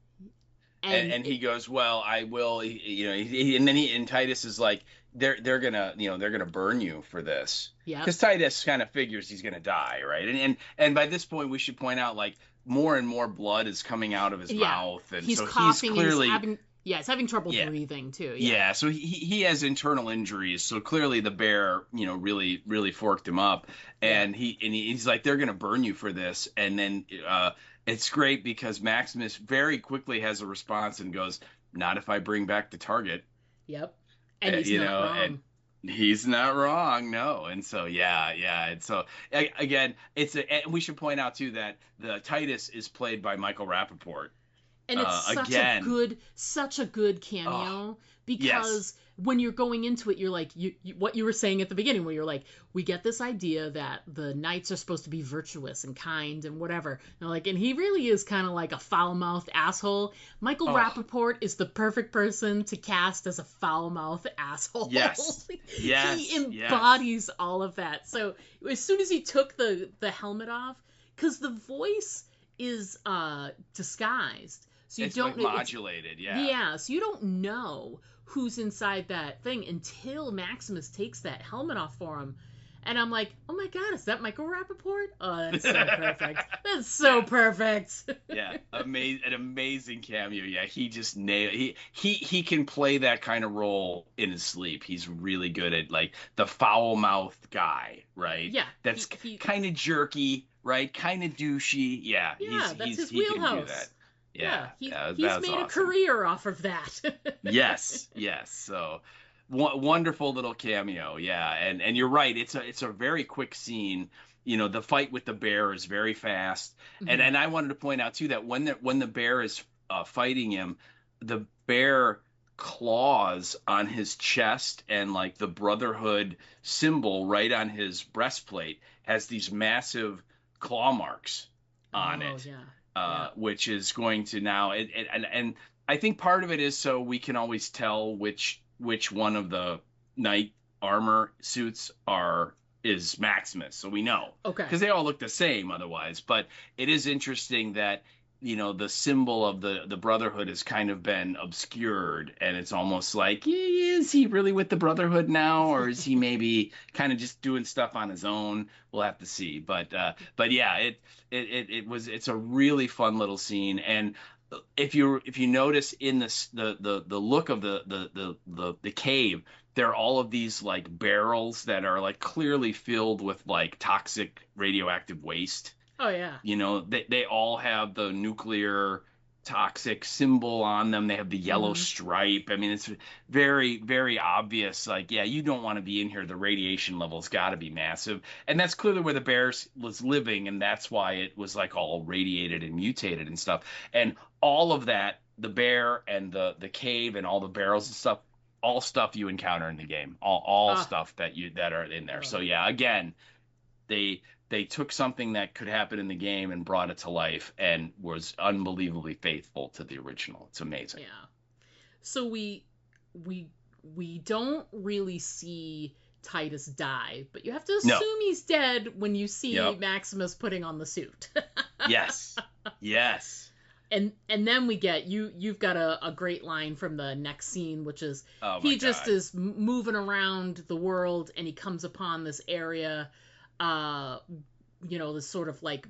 And he goes, well, I will, and Titus is like, they're gonna burn you for this. Yeah. Because Titus kind of figures he's gonna die, right? And by this point we should point out, like, more and more blood is coming out of his mouth, and he's so coughing, he's clearly he's having trouble breathing too. Yeah, so he has internal injuries. So clearly the bear, really, really forked him up, and he's like, they're gonna burn you for this. And then it's great because Maximus very quickly has a response and goes, not if I bring back the target. Yep. And he's not wrong. And he's not wrong, no. And so and so again, and we should point out too that the Titus is played by Michael Rappaport. And it's such a good cameo, because when you're going into it, you're like, what you were saying at the beginning, where you're like, we get this idea that the knights are supposed to be virtuous and kind and whatever. And he really is kind of like a foul-mouthed asshole. Michael Rappaport is the perfect person to cast as a foul-mouthed asshole. Yes. He embodies all of that. So as soon as he took the helmet off, because the voice is disguised. So it's like modulated, so you don't know who's inside that thing until Maximus takes that helmet off for him. And I'm like, oh my God, is that Michael Rappaport? Oh, that's so perfect. That's so perfect. An amazing cameo. Yeah, he just nailed. He can play that kind of role in his sleep. He's really good at, like, the foul-mouthed guy, right? Yeah. That's kind of jerky, right? Kind of douchey. Yeah, that's his wheelhouse. Can do that. He's made awesome. a career off of that. Yes. So wonderful little cameo. Yeah, and you're right. It's a very quick scene. The fight with the bear is very fast. Mm-hmm. And I wanted to point out too that when the bear is fighting him, the bear claws on his chest, and like the Brotherhood symbol right on his breastplate has these massive claw marks on it. Yeah. Which is going to now, and I think part of it is so we can always tell which one of the knight armor suits is Maximus, so we know. Okay. Because they all look the same otherwise. But it is interesting that the symbol of the Brotherhood has kind of been obscured, and it's almost like, is he really with the Brotherhood now, or is he maybe kind of just doing stuff on his own? We'll have to see. But yeah, it's a really fun little scene. And if you notice in the look of the cave, there are all of these like barrels that are like clearly filled with like toxic radioactive waste. Oh yeah. They all have the nuclear toxic symbol on them. They have the yellow stripe. I mean, it's very, very obvious. Like, you don't want to be in here. The radiation level's got to be massive. And that's clearly where the bear was living, and that's why it was like all radiated and mutated and stuff. And all of that, the bear and the cave and all the barrels and stuff, all stuff you encounter in the game, all Ah, stuff that are in I there. love So it. yeah, again, they took something that could happen in the game and brought it to life and was unbelievably faithful to the original. It's amazing. Yeah. So we we don't really see Titus die, but you have to No. assume he's dead when you see Yep. Maximus putting on the suit. Yes. Yes. And then we get you've got a great line from the next scene, which is Oh my he just God. is moving around the world and he comes upon this area, uh this sort of like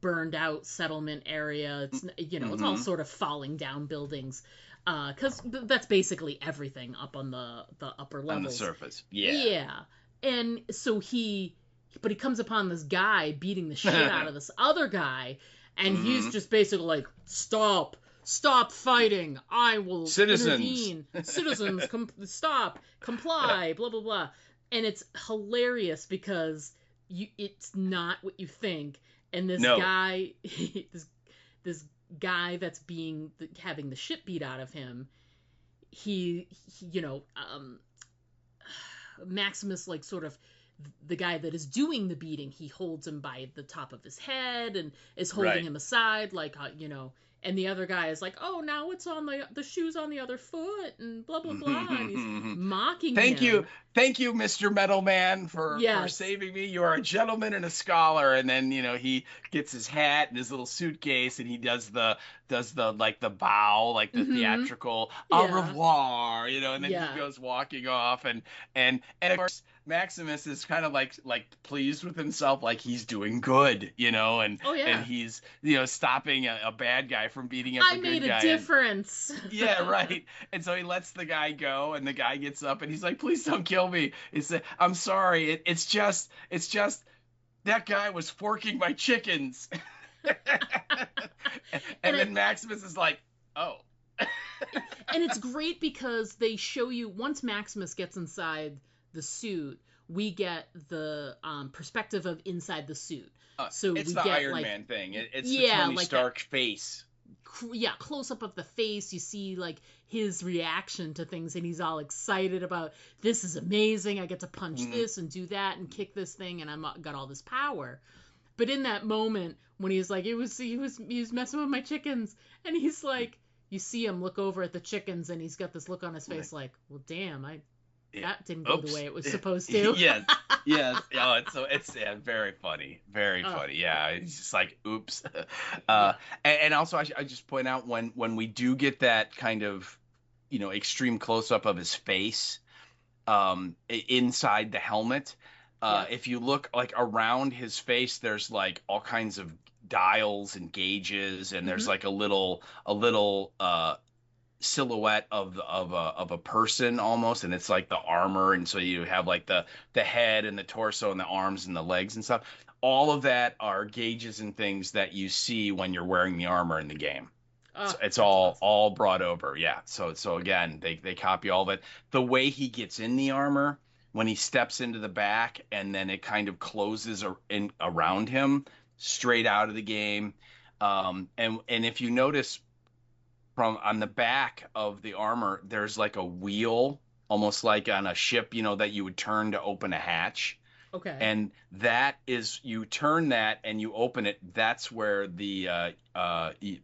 burned out settlement area. It's it's all Mm-hmm. sort of falling down buildings, because that's basically everything up on the upper On the levels. surface. Yeah. Yeah. And so but he comes upon this guy beating the shit out of this other guy, and he's Mhm. just basically like, stop fighting, I will Citizens. intervene, citizens, stop, comply, blah blah blah. And it's hilarious because it's not what you think, and this No. guy this guy that's having the shit beat out of him, he Maximus, like, sort of, the guy that is doing the beating, he holds him by the top of his head and is holding Right. him aside, like, and the other guy is like, oh, now it's on the shoes on the other foot, and blah blah blah, and he's mocking Thank him. thank you, Mr. Metal Man, for Yes. saving me. You are a gentleman and a scholar. And then he gets his hat and his little suitcase, and he does the like the bow, like the Mhm. theatrical au Yeah. revoir, and then Yeah. he goes walking off, and of course Maximus is kind of like pleased with himself, like he's doing good, and Oh yeah. and he's stopping a bad guy from beating up I a good made guy. a difference. Yeah, right. And so he lets the guy go, and the guy gets up, and he's like, "Please don't kill me." I'm sorry. It's just that guy was forking my chickens." and And then Maximus is like, "Oh." And it's great because they show you, once Maximus gets inside the suit, we get the perspective of inside the suit. So it's we the get, Iron like, Man thing. It's yeah, the Tony like Stark face. close up of the face. You see, like, his reaction to things, and he's all excited about, this is amazing, I get to punch this and do that and kick this thing, and I'm got all this power. But in that moment when he's like, he was messing with my chickens, and he's like, you see him look over at the chickens, and he's got this look on his face like, well, damn, that didn't go the way it was supposed to. Yes. Yes. Oh, it's very funny. Very funny. Yeah. It's just like, oops. And also I just point out when we do get that kind of, extreme close up of his face, inside the helmet, if you look, like, around his face, there's like all kinds of dials and gauges, and there's like a little silhouette of a person almost, and it's like the armor, and so you have like the head and the torso and the arms and the legs and stuff. All of that are gauges and things that you see when you're wearing the armor in the game. It's all brought over. Yeah. So again, they copy all of it. The way he gets in the armor when he steps into the back, and then it kind of closes around him, straight out of the game. And if you notice, from on the back of the armor, there's like a wheel, almost like on a ship, that you would turn to open a hatch. Okay. And that is, you turn that and you open it. That's where the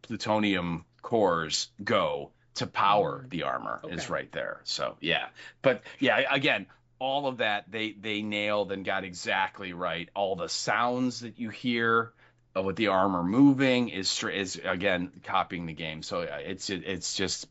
plutonium cores go to power the armor. Okay. Is right there. So yeah, but yeah, again, all of that they nailed and got exactly right. All the sounds that you hear with the armor moving is again copying the game. So it's just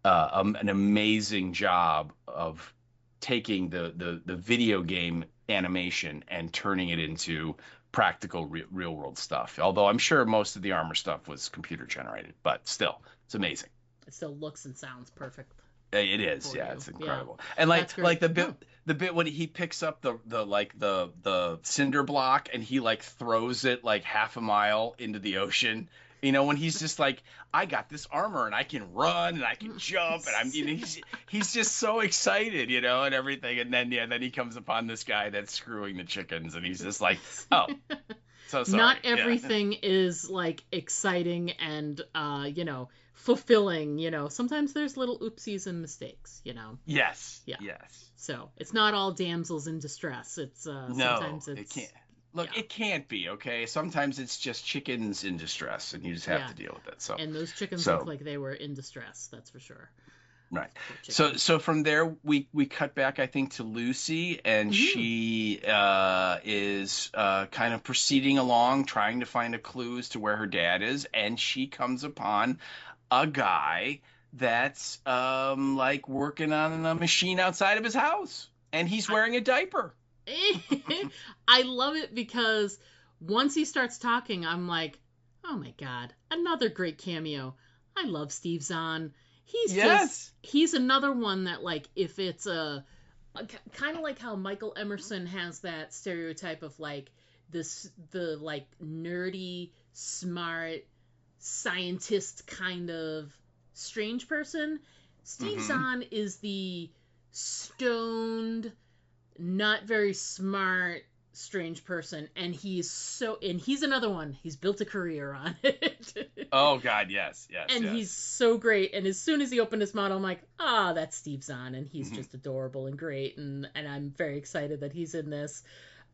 an amazing job of taking the video game animation and turning it into practical real world stuff. Although I'm sure most of the armor stuff was computer generated, but still, it's amazing. It still looks and sounds perfect. It is, for yeah, you. it's incredible. Yeah. And That's great. the bit when he picks up the cinder block and he like throws it like half a mile into the ocean. When he's just like, I got this armor and I can run and I can jump, and he's just so excited, and everything. And then he comes upon this guy that's screwing the chickens, and he's just like, oh. So sorry. Not everything is like exciting and fulfilling. Sometimes there's little oopsies and mistakes. Yes. Yeah. Yes. So it's not all damsels in distress. It's sometimes it can't. Look, it can't be, okay? Sometimes it's just chickens in distress, and you just have to deal with it. So, and those chickens look like they were in distress. That's for sure. Right. So from there we cut back, I think, to Lucy, and she is kind of proceeding along, trying to find a clue as to where her dad is, and she comes upon a guy that's like working on a machine outside of his house, and he's wearing a diaper. I love it because once he starts talking, I'm like, oh my God, another great cameo. I love Steve Zahn. He's another one that, like, if it's a kind of like how Michael Emerson has that stereotype of like the like nerdy, smart, scientist kind of strange person. Steve Zahn is the stoned, not very smart, strange person, and he's another one. He's built a career on it. Oh God, yes. And he's so great. And as soon as he opened his mouth, I'm like, that's Steve Zahn, and he's just adorable and great, and I'm very excited that he's in this.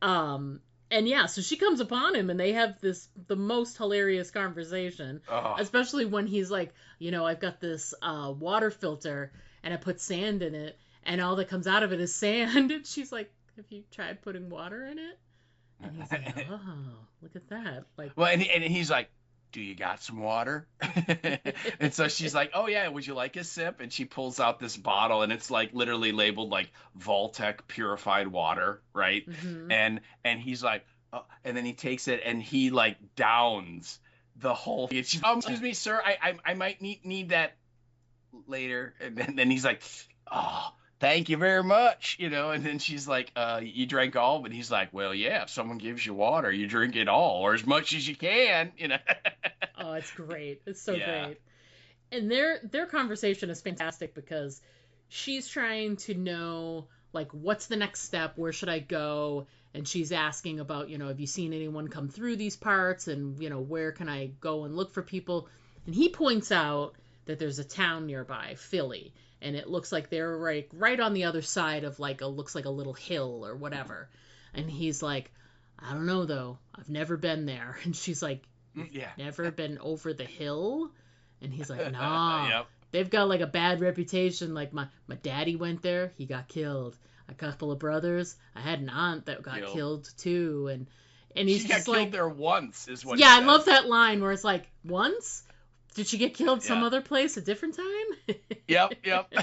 And yeah, so she comes upon him, and they have the most hilarious conversation, especially when he's like, I've got this water filter, and I put sand in it, and all that comes out of it is sand. And she's like, have you tried putting water in it? And he's like, oh, look at that. Like, well, and he's like, do you got some water? And so she's like, oh yeah, would you like a sip? And she pulls out this bottle, and it's like literally labeled like Voltec purified water, right? And he's like, oh, and then he takes it and he like downs the whole thing. Excuse me, sir, I might need that later. And then he's like, oh, thank you very much, and then she's like, you drank all? But he's like, well, yeah, if someone gives you water, you drink it all, or as much as you can, Oh, it's great. It's so great. And their conversation is fantastic because she's trying to know, like, what's the next step? Where should I go? And she's asking about, have you seen anyone come through these parts? And, where can I go and look for people? And he points out that there's a town nearby, Philly, and it looks like they're right on the other side of looks like a little hill or whatever. And he's like, I don't know though, I've never been there. And she's like, never been over the hill? And he's like, nah. Yep. They've got like a bad reputation. Like my daddy went there, he got killed. A couple of brothers, I had an aunt that got killed too. And he's just like, killed there once is what. Yeah, I love that line where it's like, once? Did she get killed some other place a different time? Yep.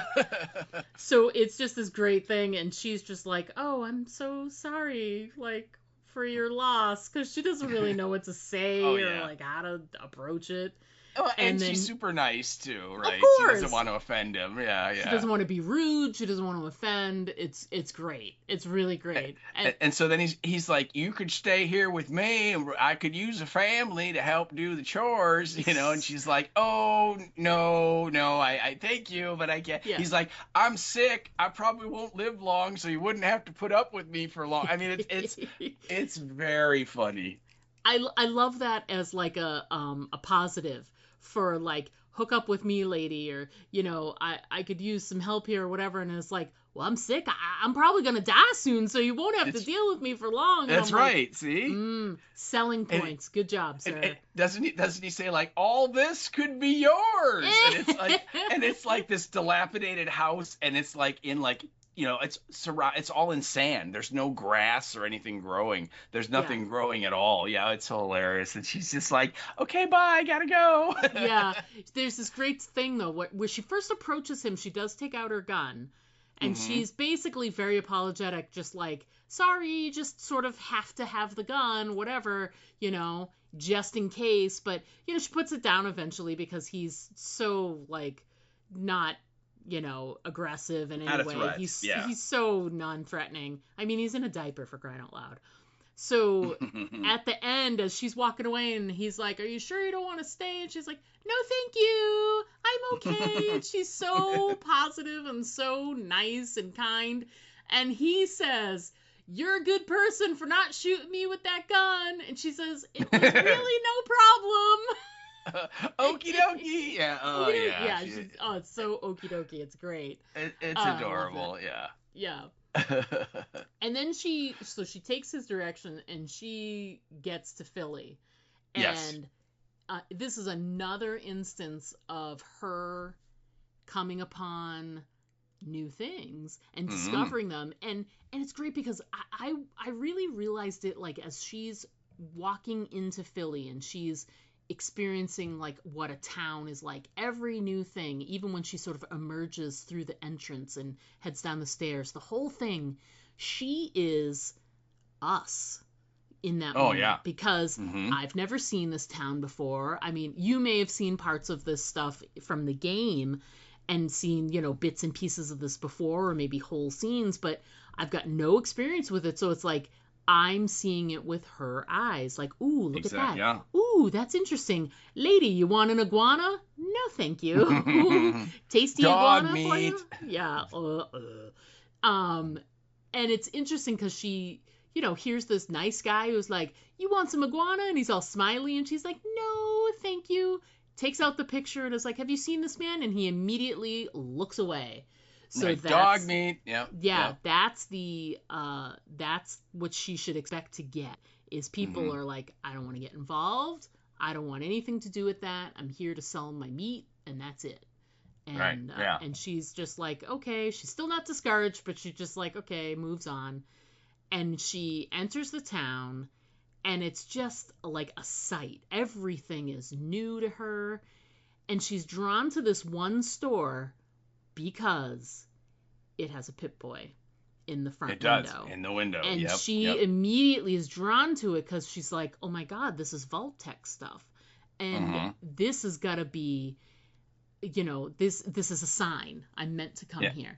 So it's just this great thing, and she's just like, oh, I'm so sorry, like, for your loss, because she doesn't really know what to say or like how to approach it. Oh, and she's super nice too, right? Of course. She doesn't want to offend him. Yeah. She doesn't want to be rude. She doesn't want to offend. It's great. It's really great. And so then he's like, you could stay here with me, and I could use a family to help do the chores, And she's like, oh no, I thank you, but I can't. Yeah. He's like, I'm sick. I probably won't live long, so you wouldn't have to put up with me for long. I mean, it's very funny. I love that as like a positive. For like, hook up with me, lady, or I could use some help here or whatever. And it's like, well, I'm sick, I'm probably gonna die soon, so you won't have to deal with me for long. That's right. Like, see, selling points. Good job, sir. And doesn't he say like, all this could be yours? And it's like this dilapidated house, and it's like in like, it's all in sand. There's no grass or anything growing. There's nothing growing at all. Yeah, it's hilarious. And she's just like, okay, bye, gotta go. Yeah. There's this great thing, though, where she first approaches him, she does take out her gun. And she's basically very apologetic, just like, sorry, you just sort of have to have the gun, whatever, just in case. But, she puts it down eventually because he's so, like, not aggressive in any way. He's so non-threatening. I mean, he's in a diaper, for crying out loud. So at the end, as she's walking away, and he's like, are you sure you don't want to stay? And she's like, no, thank you, I'm okay. And she's so positive and so nice and kind. And he says, you're a good person for not shooting me with that gun. And she says, it was really no problem. Okie dokie. Yeah. Oh, yeah. It's so okie dokie. It's great. It's adorable. Yeah. Yeah. And then she takes his direction and she gets to Philly. And this is another instance of her coming upon new things and discovering them. And it's great because I really realized it, like, as she's walking into Philly and she's experiencing like what a town is like, every new thing, even when she sort of emerges through the entrance and heads down the stairs, the whole thing, she is us in that moment. Because I've never seen this town before. I mean, you may have seen parts of this stuff from the game and seen, you know, bits and pieces of this before, or maybe whole scenes, but I've got no experience with it. So it's like I'm seeing it with her eyes. Like, ooh, look at that. Yeah. Ooh, that's interesting. Lady, you want an iguana? No, thank you. Tasty Dog iguana meat. for you? Yeah. And it's interesting because she, you know, here's this nice guy who's like, you want some iguana? And he's all smiley. And she's like, no, thank you. Takes out the picture and is like, have you seen this man? And he immediately looks away. So like that's dog meat. Yeah. That's what she should expect to get, is people are like, I don't want to get involved. I don't want anything to do with that. I'm here to sell my meat, and that's it. And and she's just like, okay, she's still not discouraged, but she's just like, okay, moves on. And she enters the town, and it's just like a sight. Everything is new to her, and she's drawn to this one store because it has a Pip-Boy in the front window. It does, in the window. And she immediately is drawn to it because she's like, oh my God, this is Vault-Tec stuff. And this has got to be, you know, this is a sign. I'm meant to come here.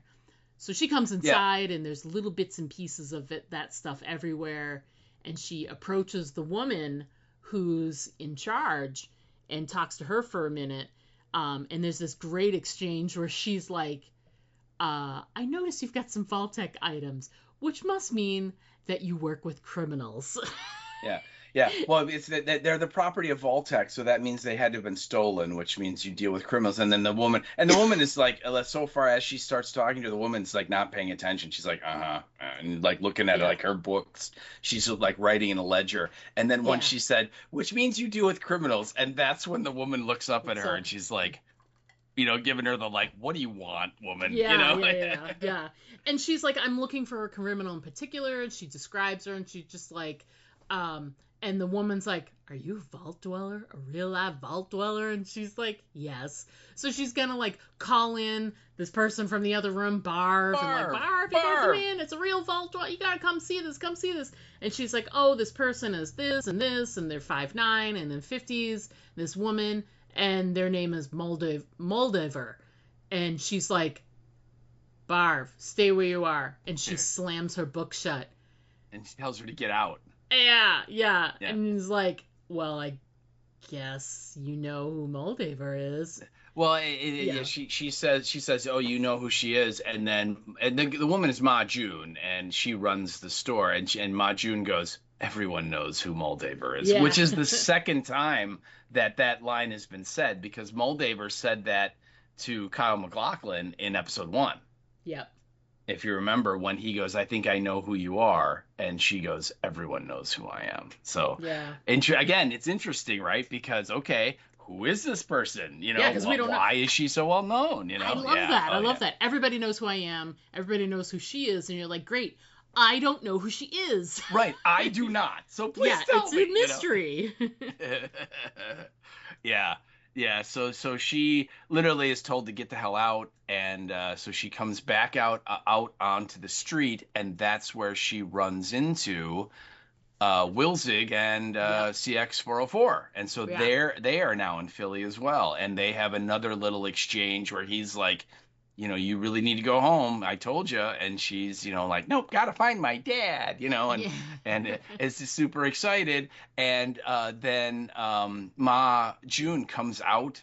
So she comes inside and there's little bits and pieces of it, that stuff everywhere. And she approaches the woman who's in charge and talks to her for a minute. And there's this great exchange where she's like, I noticed you've got some Vault-Tec items, which must mean that you work with criminals. Yeah. Well, it's that they're the property of Vault-Tec, so that means they had to have been stolen, which means you deal with criminals. And then the woman is like, so far as she starts talking to the woman's like not paying attention. She's like, and like looking at like her books. She's like writing in a ledger. And then when she said, which means you deal with criminals, and that's when the woman looks up at her and she's like, you know, giving her the like, what do you want, woman? Yeah. And she's like, I'm looking for a criminal in particular, and she describes her, and she's just like, and the woman's like, are you a vault dweller? A real live vault dweller? And she's like, yes. So she's gonna like call in this person from the other room, Barb, and like, Barb, you gotta come in, it's a real vault dweller, you gotta come see this. And she's like, oh, this person is this, and they're 5'9", and then 50s, this woman, and their name is Moldaver. And she's like, Barb, stay where you are. And she slams her book shut. And she tells her to get out. Yeah. And he's like, well, I guess you know who Moldaver is. Well, she says, oh, you know who she is, and the woman is Ma June, and she runs the store, and Ma June goes, everyone knows who Moldaver is, which is the second time that line has been said, because Moldaver said that to Kyle MacLachlan in episode 1. Yep. If you remember, when he goes, I think I know who you are, and she goes, everyone knows who I am. So again, it's interesting, right? Because who is this person? You know, because we don't know. Why is she so well known? You know, I love that. I love that. Everybody knows who I am. Everybody knows who she is, and you're like, great. I don't know who she is. Right. I do not. So please tell me. It's a mystery. Yeah. So she literally is told to get the hell out, and so she comes back out onto the street, and that's where she runs into Wilzig and CX-404, and so they are now in Philly as well, and they have another little exchange where he's like, you know, you really need to go home. I told you. And she's, you know, like, nope, got to find my dad, you know, and is just super excited. And then Ma June comes out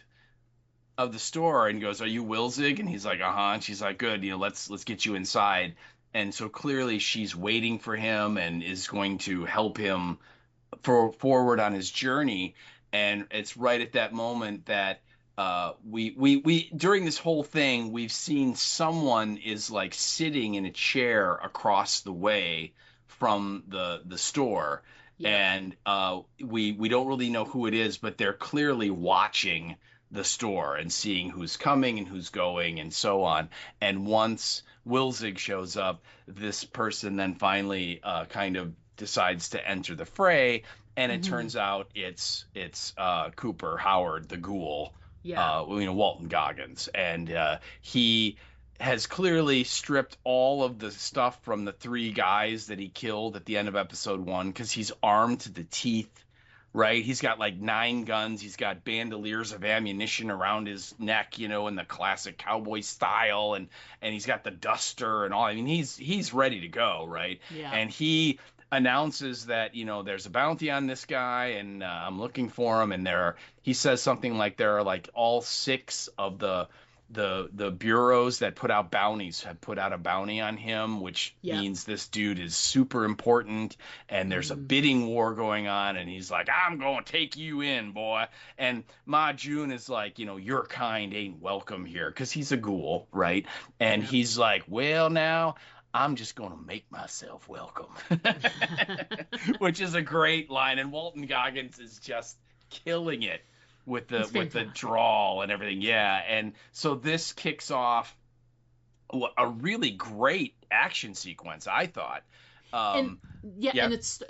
of the store and goes, are you Wilzig? And he's like, and she's like, good, you know, let's get you inside. and so clearly she's waiting for him and is going to help him forward on his journey. And it's right at that moment that we during this whole thing we've seen someone is like sitting in a chair across the way from the store. Yep. And we don't really know who it is, but they're clearly watching the store and seeing who's coming and who's going and so on. And once Wilzig shows up, this person then finally kind of decides to enter the fray, and it turns out it's Cooper Howard, the ghoul, Yeah. Walton Goggins, and he has clearly stripped all of the stuff from the three guys that he killed at the end of episode 1, because he's armed to the teeth. Right, he's got like 9 guns. He's got bandoliers of ammunition around his neck, in the classic cowboy style, and he's got the duster and all. I mean, he's ready to go, right? Yeah. And he announces that there's a bounty on this guy, and I'm looking for him. And he says something like there are like all 6 of the bureaus that put out bounties have put out a bounty on him, which means this dude is super important, and there's a bidding war going on, and he's like, I'm gonna take you in, boy. And Ma June is like, your kind ain't welcome here, because he's a ghoul, right? And he's like, well, now I'm just gonna make myself welcome. Which is a great line, and Walton Goggins is just killing it with the drawl and everything. Yeah. And so this kicks off a really great action sequence, I thought. And it's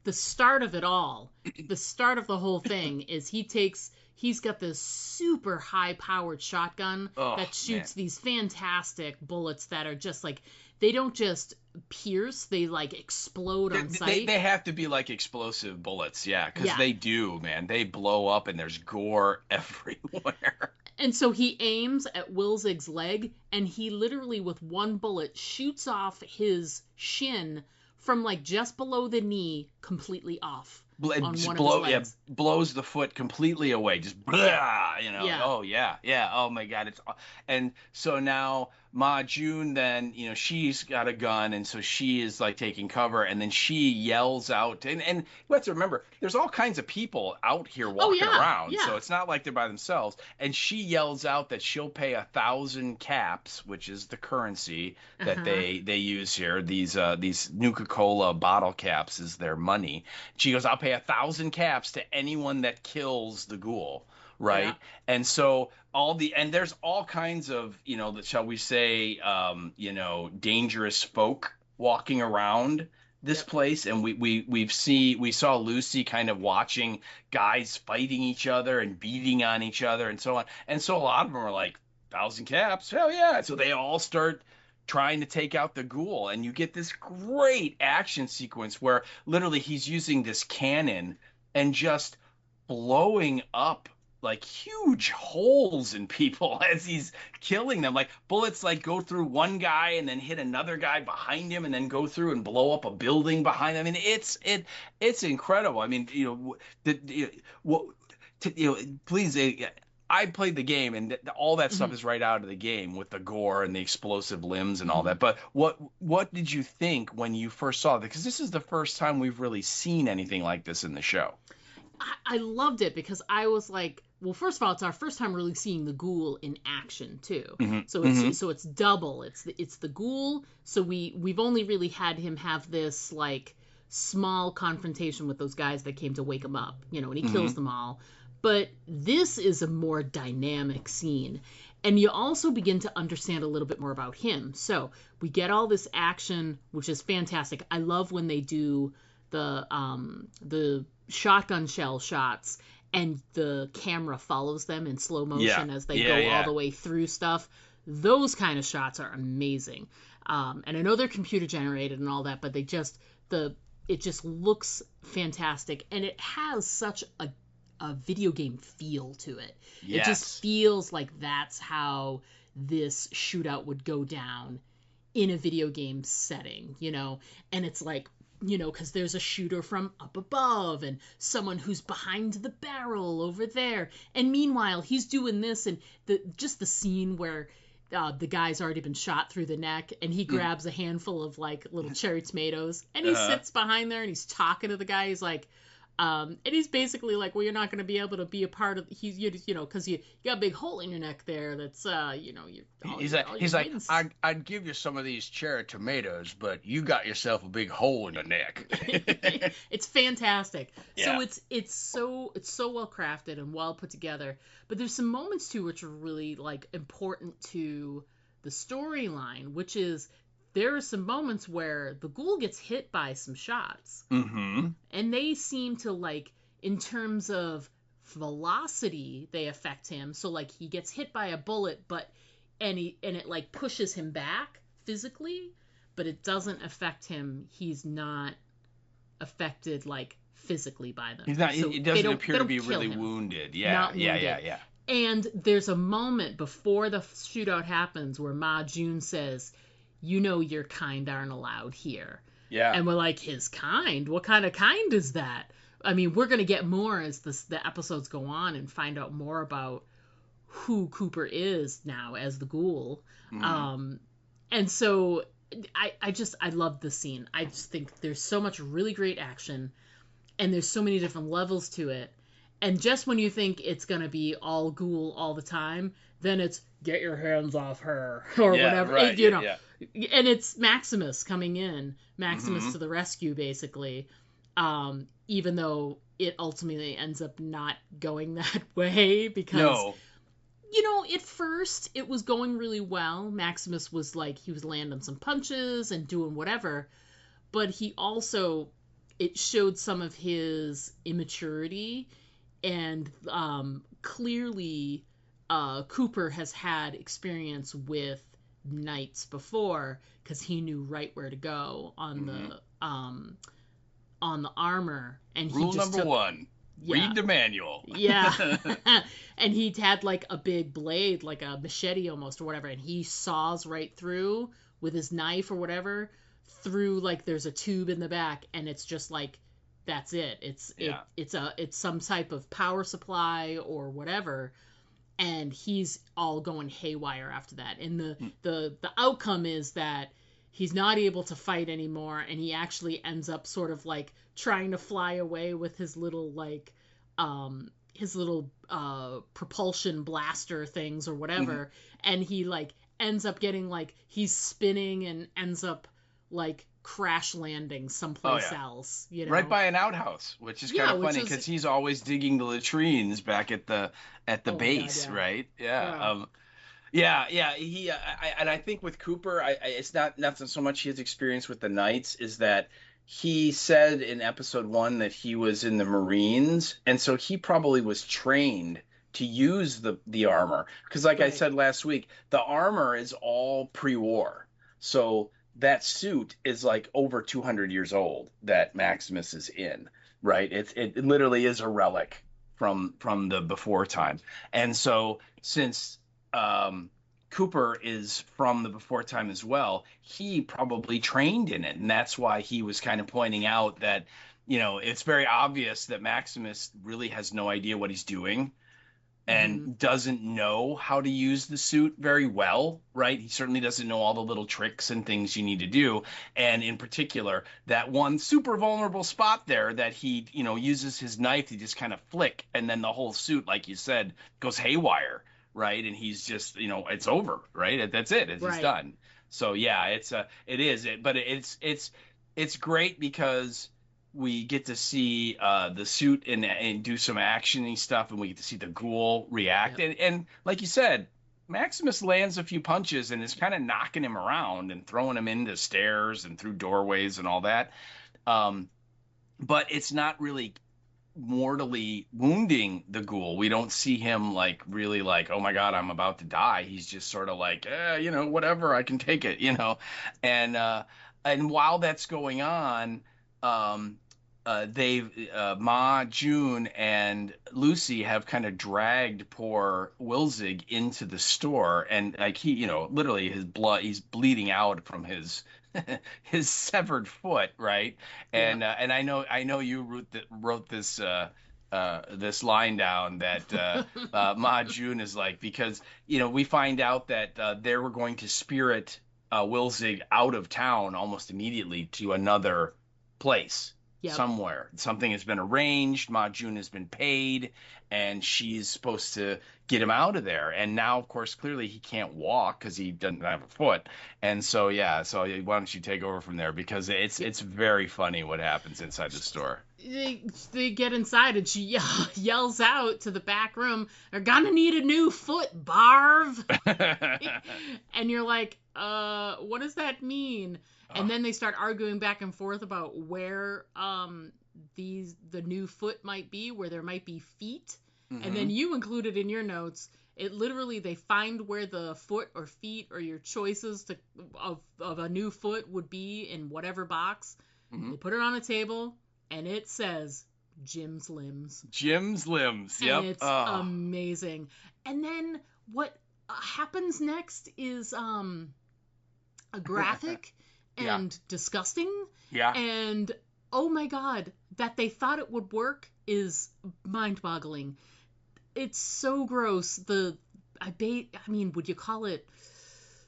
the start of it all. The start of the whole thing is he's got this super high powered shotgun that shoots these fantastic bullets that are just like, they don't just pierce, they like explode on sight. They have to be like explosive bullets, because they do, man. They blow up and there's gore everywhere. And so he aims at Wilzig's leg, and he literally, with one bullet, shoots off his shin from like just below the knee, completely off. On one of his legs. Blows the foot completely away. Just blah, Yeah. Oh yeah. Oh my God. And so now Ma June then, she's got a gun, and so she is like taking cover, and then she yells out, and you have to remember, there's all kinds of people out here walking around, so it's not like they're by themselves. And she yells out that she'll pay 1,000 caps, which is the currency that they use here. These Nuka-Cola bottle caps is their money. She goes, I'll pay 1,000 caps to anyone that kills the ghoul. Right. And so there's all kinds of, shall we say, dangerous folk walking around this place. And we saw Lucy kind of watching guys fighting each other and beating on each other and so on. And so a lot of them are like, 1,000 caps. Hell yeah. So they all start trying to take out the ghoul. And you get this great action sequence where literally he's using this cannon and just blowing up like huge holes in people as he's killing them. Like bullets like go through one guy and then hit another guy behind him and then go through and blow up a building behind him. I mean, it's incredible. I mean, please. I played the game, and all that stuff is right out of the game with the gore and the explosive limbs and all that. But what did you think when you first saw it? Because this is the first time we've really seen anything like this in the show. I loved it because I was like, well, first of all, it's our first time really seeing the ghoul in action too. So it's double. It's the ghoul. So we've only really had him have this like small confrontation with those guys that came to wake him up, and he kills them all. But this is a more dynamic scene. And you also begin to understand a little bit more about him. So we get all this action, which is fantastic. I love when they do the shotgun shell shots and the camera follows them in slow motion as they go all the way through stuff. Those kind of shots are amazing. And I know they're computer generated and all that, but it just looks fantastic. And it has such a video game feel to it. Yes. It just feels like that's how this shootout would go down in a video game setting, and it's like, because there's a shooter from up above and someone who's behind the barrel over there. And meanwhile, he's doing this, and the scene where the guy's already been shot through the neck, and he grabs a handful of like little cherry tomatoes, and he sits behind there and he's talking to the guy. He's like, and he's basically like, well, you're not going to be able to be a part of, because you got a big hole in your neck there. That's, He's like, I'd give you some of these cherry tomatoes, but you got yourself a big hole in the neck. It's fantastic. Yeah. So it's so well crafted and well put together. But there's some moments too which are really like important to the storyline, which is there are some moments where the ghoul gets hit by some shots. Mm-hmm. And they seem to, like, in terms of velocity, they affect him. So, like, he gets hit by a bullet, and it, like, pushes him back physically, but it doesn't affect him. He's not affected, like, physically by them. He's not, so it doesn't appear to be kill really him. wounded. Not wounded. Yeah. And there's a moment before the shootout happens where Ma June says, your kind aren't allowed here. Yeah. And we're like, his kind? What kind of kind is that? I mean, we're going to get more as the episodes go on and find out more about who Cooper is now as the ghoul. Mm-hmm. And so I love this scene. I just think there's so much really great action, and there's so many different levels to it. And just when you think it's going to be all ghoul all the time, then it's get your hands off her or whatever. Right. Yeah. And it's Maximus coming in, Maximus to the rescue, basically. Even though it ultimately ends up not going that way because, at first it was going really well. Maximus was like, he was landing some punches and doing whatever, but he also, it showed some of his immaturity, and clearly Cooper has had experience with knights before because he knew right where to go on the armor, and Rule number 1: read the manual. Yeah. And he'd had like a big blade, like a machete almost or whatever, and he saws right through with his knife or whatever through, like, there's a tube in the back, and it's just like, that's it. It's some type of power supply or whatever, and he's all going haywire after that. And the outcome is that he's not able to fight anymore, and he actually ends up sort of like trying to fly away with his little like propulsion blaster things or whatever, and he like ends up getting like, he's spinning and ends up like crash landing someplace else, right by an outhouse, which is kind of funny because he's always digging the latrines back at the base. God, yeah. Right? He and I think with Cooper, it's not so much his experience with the Knights, is that he said in episode 1 that he was in the Marines, and so he probably was trained to use the armor, because like I said last week, the armor is all pre-war, so that suit is like over 200 years old that Maximus is in, right? It literally is a relic from the before time. And so since Cooper is from the before time as well, he probably trained in it. And that's why he was kind of pointing out that, it's very obvious that Maximus really has no idea what he's doing and doesn't know how to use the suit very well, right? He certainly doesn't know all the little tricks and things you need to do. And in particular, that one super vulnerable spot there that he, uses his knife to just kind of flick, and then the whole suit, like you said, goes haywire, right? And he's just, it's over, right? That's it. He's done. So yeah, it's great because we get to see the suit and do some actiony stuff, and we get to see the ghoul react. Yep. And like you said, Maximus lands a few punches and is kind of knocking him around and throwing him into stairs and through doorways and all that. But it's not really mortally wounding the ghoul. We don't see him like really like, oh my God, I'm about to die. He's just sort of like, whatever, I can take it, And while that's going on, Ma, June, and Lucy have kind of dragged poor Wilzig into the store, and like he, literally he's bleeding out from his severed foot, right? And and I know you wrote this this line down that Ma June is like, because we find out that they were going to spirit Wilzig out of town almost immediately to another place. Yep. Somewhere. Something has been arranged. Ma June has been paid, and she's supposed to get him out of there. And now, of course, clearly he can't walk because he doesn't have a foot. And so, yeah. So why don't you take over from there? Because it's very funny what happens inside the store. They get inside, and she yells out to the back room, "They're gonna need a new foot, Barv." And you're like, what does that mean? And then they start arguing back and forth about where the new foot might be, where there might be feet. Mm-hmm. And then you included in your notes, it literally, they find where the foot or feet or your choices of a new foot would be in whatever box. Mm-hmm. They put it on a table, and it says Jim's Limbs. Jim's Limbs, yep. And it's amazing. And then what happens next is a graphic and disgusting. Yeah. And oh my God, that they thought it would work is mind-boggling. It's so gross. I mean, would you call it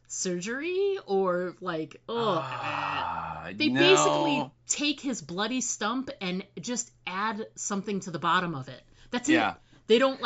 surgery or like, they basically take his bloody stump and just add something to the bottom of it. That's it. They don't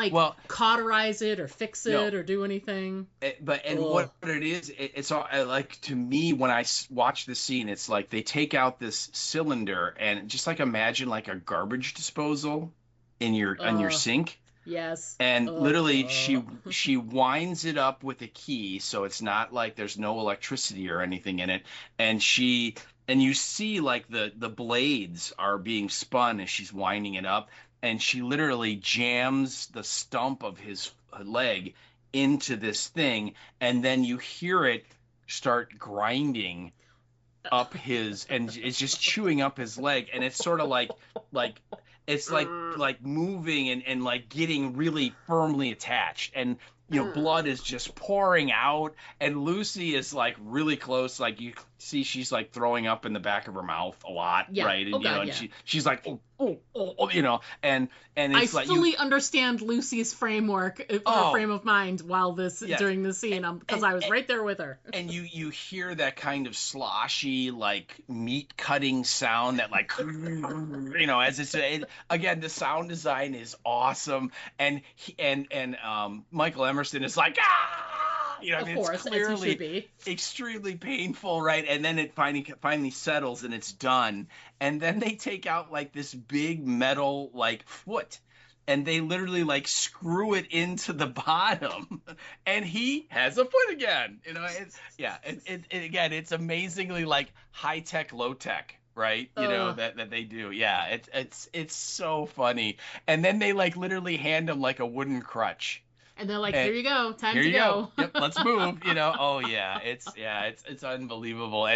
cauterize it or fix it or do anything. What it is, it's all like, to me, when I watch the scene, it's like they take out this cylinder and just like imagine like a garbage disposal in your sink. Yes. And literally she winds it up with a key, so it's not like there's no electricity or anything in it. And you see like the blades are being spun as she's winding it up. And she literally jams the stump of his leg into this thing, and then you hear it start grinding up and it's just chewing up his leg, and it's sort of like it's like moving and like getting really firmly attached, and blood is just pouring out, and Lucy is like really close, like you see she's like throwing up in the back of her mouth a lot, right? And and she's like and it's I fully understand Lucy's framework, her frame of mind during the scene, because I was right there with her. And you hear that kind of sloshy like meat cutting sound that like as it's again, the sound design is awesome, and Michael Emerson is like it's clearly extremely painful, right? And then it finally settles and it's done. And then they take out like this big metal like foot, and they literally like screw it into the bottom, and he has a foot again. It's amazingly like high tech, low tech. Right, that they do. Yeah, it's so funny. And then they like literally hand him like a wooden crutch. And they're like, here you go, time to go. Yep, let's move. It's unbelievable.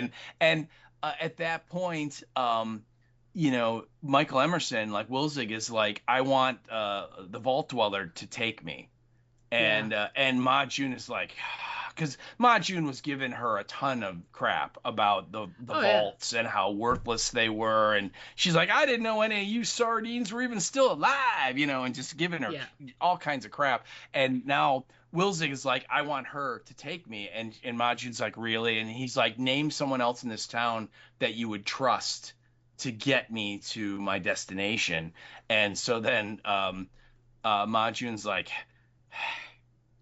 And at that point, Michael Emerson, like Wilzig, is like, I want the Vault Dweller to take me, and Ma June is like, because Ma June was giving her a ton of crap about the vaults and how worthless they were, and she's like, I didn't know any of you sardines were even still alive, and just giving her all kinds of crap. And now Wilzig is like, I want her to take me, and Ma June's like, really? And he's like, name someone else in this town that you would trust to get me to my destination. And so then Ma June's like,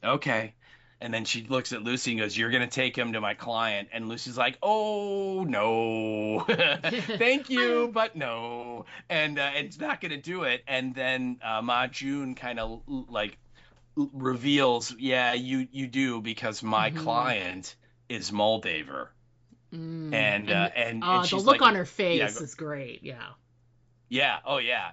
okay. And then she looks at Lucy and goes, you're going to take him to my client. And Lucy's like, oh, no. Thank you, but no. And it's not going to do it. And then Ma June kind of like reveals, you do, because my client is Moldaver. And the look on her face is great. Yeah. Oh, yeah.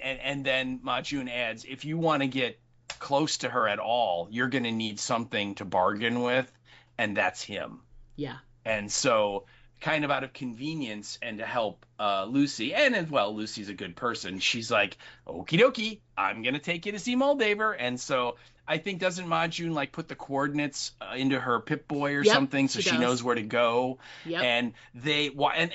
And then Ma June adds, if you want to get close to her at all, you're going to need something to bargain with, and that's him. Yeah. And so kind of out of convenience and to help Lucy, and as well, Lucy's a good person. She's like, okie dokie, I'm gonna take you to see Moldaver. And so I think, doesn't Majun like put the coordinates into her Pip-Boy or something, so she knows where to go? Yep. And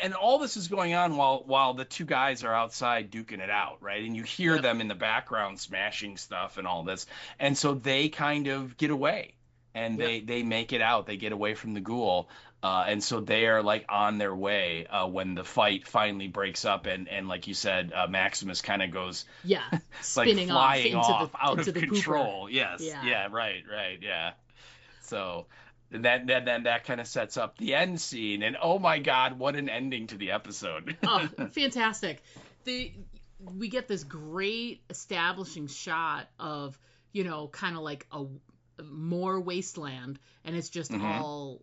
and all this is going on while the two guys are outside duking it out, right? And you hear them in the background smashing stuff and all this, and so they kind of get away, and they make it out. They get away from the ghoul. And so they are like on their way when the fight finally breaks up, and like you said, Maximus kind of goes spinning like flying off out into of the control. pooper. Yes, right, yeah. So that kind of sets up the end scene, and oh my God, what an ending to the episode! Oh, fantastic! We get this great establishing shot of kind of like a more wasteland, and it's just all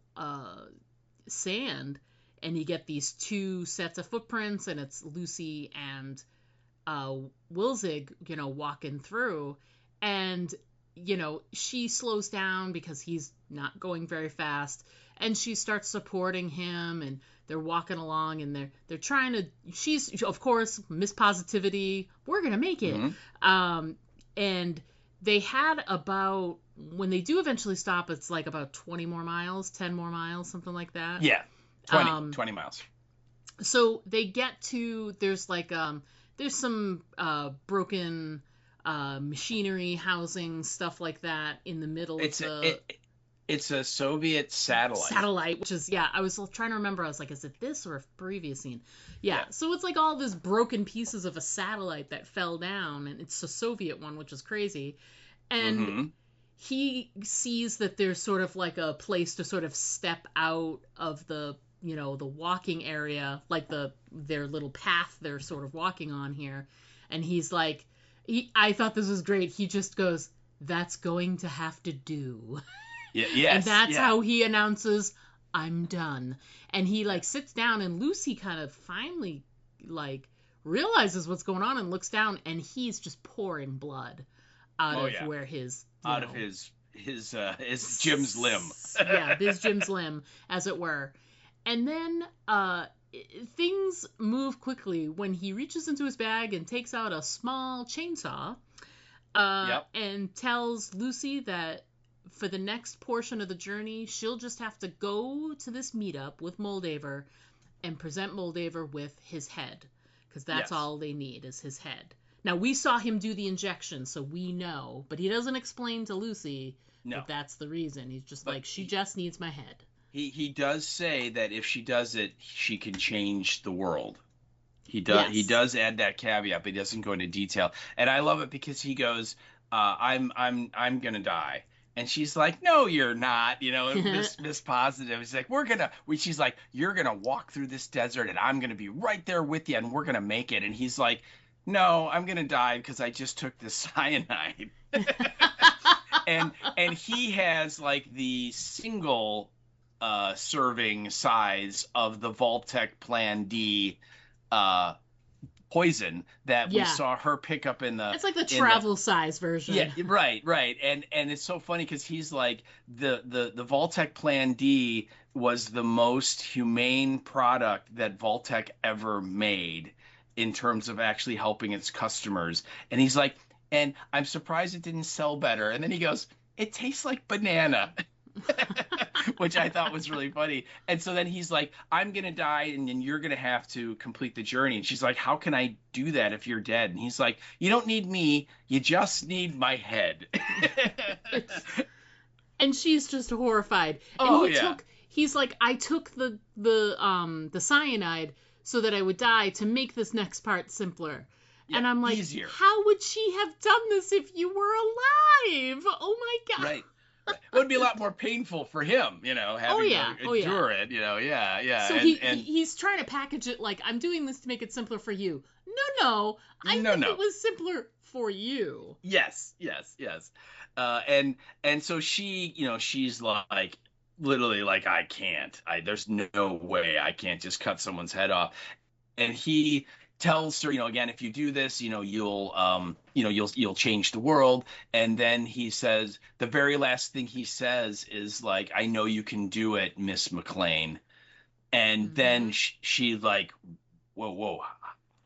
sand, and you get these two sets of footprints, and it's Lucy and Wilzig walking through, and she slows down because he's not going very fast, and she starts supporting him, and they're walking along, and they're trying to, she's of course Miss Positivity, we're gonna make it. And they had about, when they do eventually stop, it's like about 20 more miles, 10 more miles, something like that. Yeah, 20 miles. So they get to, there's like, there's some broken machinery, housing, stuff like that in the middle of the... It's a Soviet satellite. Which is, I was trying to remember, I was like, is it this or a previous scene? Yeah, so it's like all this broken pieces of a satellite that fell down, and it's a Soviet one, which is crazy. And he sees that there's sort of like a place to sort of step out of the, the walking area, like their little path they're sort of walking on here. And he's like, I thought this was great. He just goes, that's going to have to do. And that's how he announces, I'm done. And he like sits down, and Lucy kind of finally like realizes what's going on and looks down, and he's just pouring blood out of where his Jim's limb. His Jim's limb, as it were. And then things move quickly when he reaches into his bag and takes out a small chainsaw and tells Lucy that for the next portion of the journey, she'll just have to go to this meetup with Moldaver and present Moldaver with his head, because that's all they need is his head. Now, we saw him do the injection, so we know, but he doesn't explain to Lucy that that's the reason. He's just like, she just needs my head. He does say that if she does it, she can change the world. He does add that caveat, but he doesn't go into detail. And I love it because he goes, I'm gonna die. And she's like, no, you're not, Miss Positive. He's like, she's like, you're going to walk through this desert, and I'm going to be right there with you, and we're going to make it. And he's like, no, I'm going to die because I just took this cyanide. and he has like the single serving size of the Vault-Tec Plan D poison that we saw her pick up in the... It's like the travel size version. Yeah, right. And it's so funny because he's like, the Vault-Tec Plan D was the most humane product that Vault-Tec ever made in terms of actually helping its customers. And he's like, and I'm surprised it didn't sell better. And then he goes, it tastes like banana. Which I thought was really funny. And so then he's like, I'm going to die, and then you're going to have to complete the journey. And she's like, how can I do that if you're dead? And he's like, you don't need me. You just need my head. And she's just horrified. And he's like, I took the cyanide so that I would die to make this next part simpler. Yeah, and I'm like, easier. How would she have done this if you were alive? Oh my God. Right. It would be a lot more painful for him, having to endure it, yeah. So he's trying to package it like, I'm doing this to make it simpler for you. No. I think it was simpler for you. Yes. And so she, she's like, literally like, I can't. There's no way I can't just cut someone's head off. And he tells her, again, if you do this, you'll change the world. And then he says, the very last thing he says is like, I know you can do it, Miss McLean. And then she's like, whoa,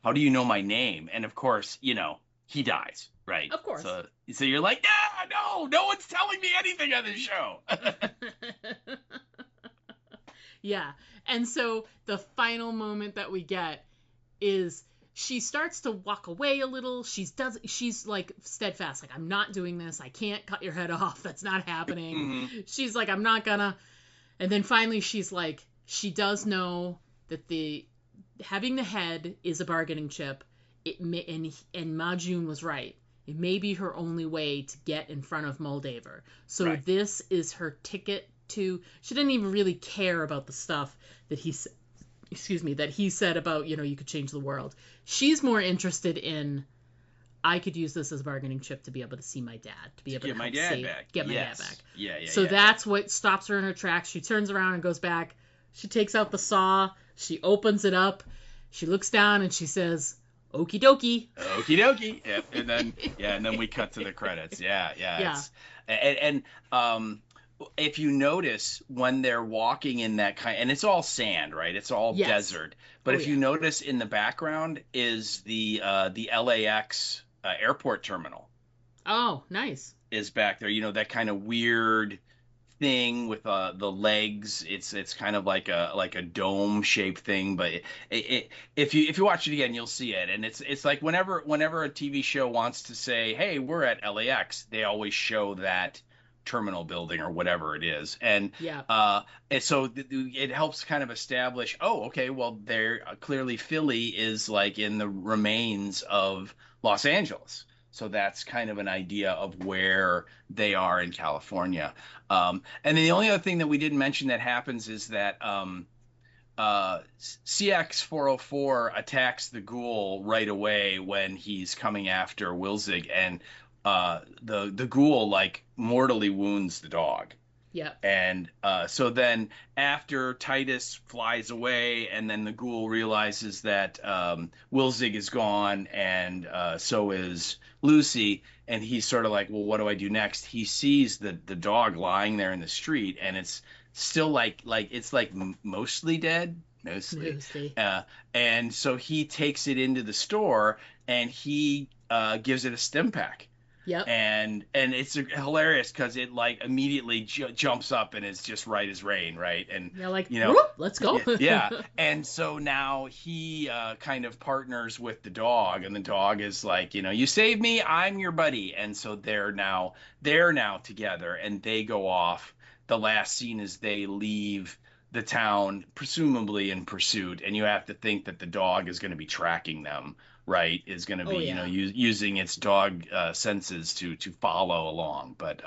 how do you know my name? And of course, he dies, right? Of course. So you're like, no one's telling me anything on this show. Yeah. And so the final moment that we get is she starts to walk away a little. She's like steadfast, like, I'm not doing this. I can't cut your head off. That's not happening. Mm-hmm. She's like, I'm not gonna. And then finally she's like, she does know that having the head is a bargaining chip. And Ma-June was right. It may be her only way to get in front of Moldaver. So Right. This is her ticket to. She didn't even really care about the stuff that he said about, you could change the world. She's more interested in, I could use this as a bargaining chip to be able to see my dad, to be able to Get my dad back. Yeah. So that's what stops her in her tracks. She turns around and goes back. She takes out the saw. She opens it up. She looks down and she says, "Okie dokie." Okie dokie. Yep. And then we cut to the credits. Yeah. And if you notice when they're walking in that and it's all sand, right? It's all desert. But if you notice in the background is the LAX airport terminal. Oh, nice. Is back there. That kind of weird thing with the legs. It's kind of like a dome shaped thing, but if you watch it again, you'll see it. And it's like whenever a TV show wants to say, hey, we're at LAX, they always show that terminal building or whatever it is. And and so it helps kind of establish, oh, okay, well, they're clearly Philly is like in the remains of Los Angeles. So that's kind of an idea of where they are in California. And then the only other thing that we didn't mention that happens is that CX-404 attacks the ghoul right away when he's coming after Wilzig, and the ghoul like mortally wounds the dog. Yeah. And so then after Titus flies away, and then the ghoul realizes that Wilzig is gone, and so is Lucy, and he's sort of like, well, what do I do next? He sees the dog lying there in the street, and it's still like it's like mostly dead. Mostly. And so he takes it into the store, and he gives it a stim pack. Yep. And it's hilarious because it like immediately jumps up and is just right as rain, right? And you're like, whoop, let's go. Yeah. And so now he kind of partners with the dog, and the dog is like, you saved me, I'm your buddy. And so they're now together, and they go off. The last scene is they leave the town, presumably in pursuit, and you have to think that the dog is going to be tracking them. Right, is going to be using its dog senses to follow along, but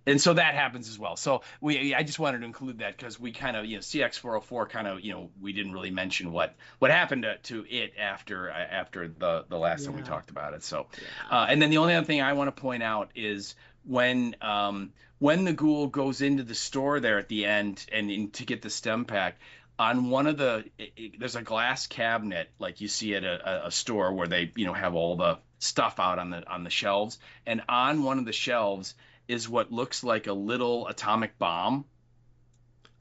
and so that happens as well. So I just wanted to include that because we kind of CX-404 kind of we didn't really mention what happened to it after the last time we talked about it. So and then the only other thing I want to point out is when the ghoul goes into the store there at the end and to get the stem pack. On one of there's a glass cabinet like you see at a store where they have all the stuff out on the shelves, and on one of the shelves is what looks like a little atomic bomb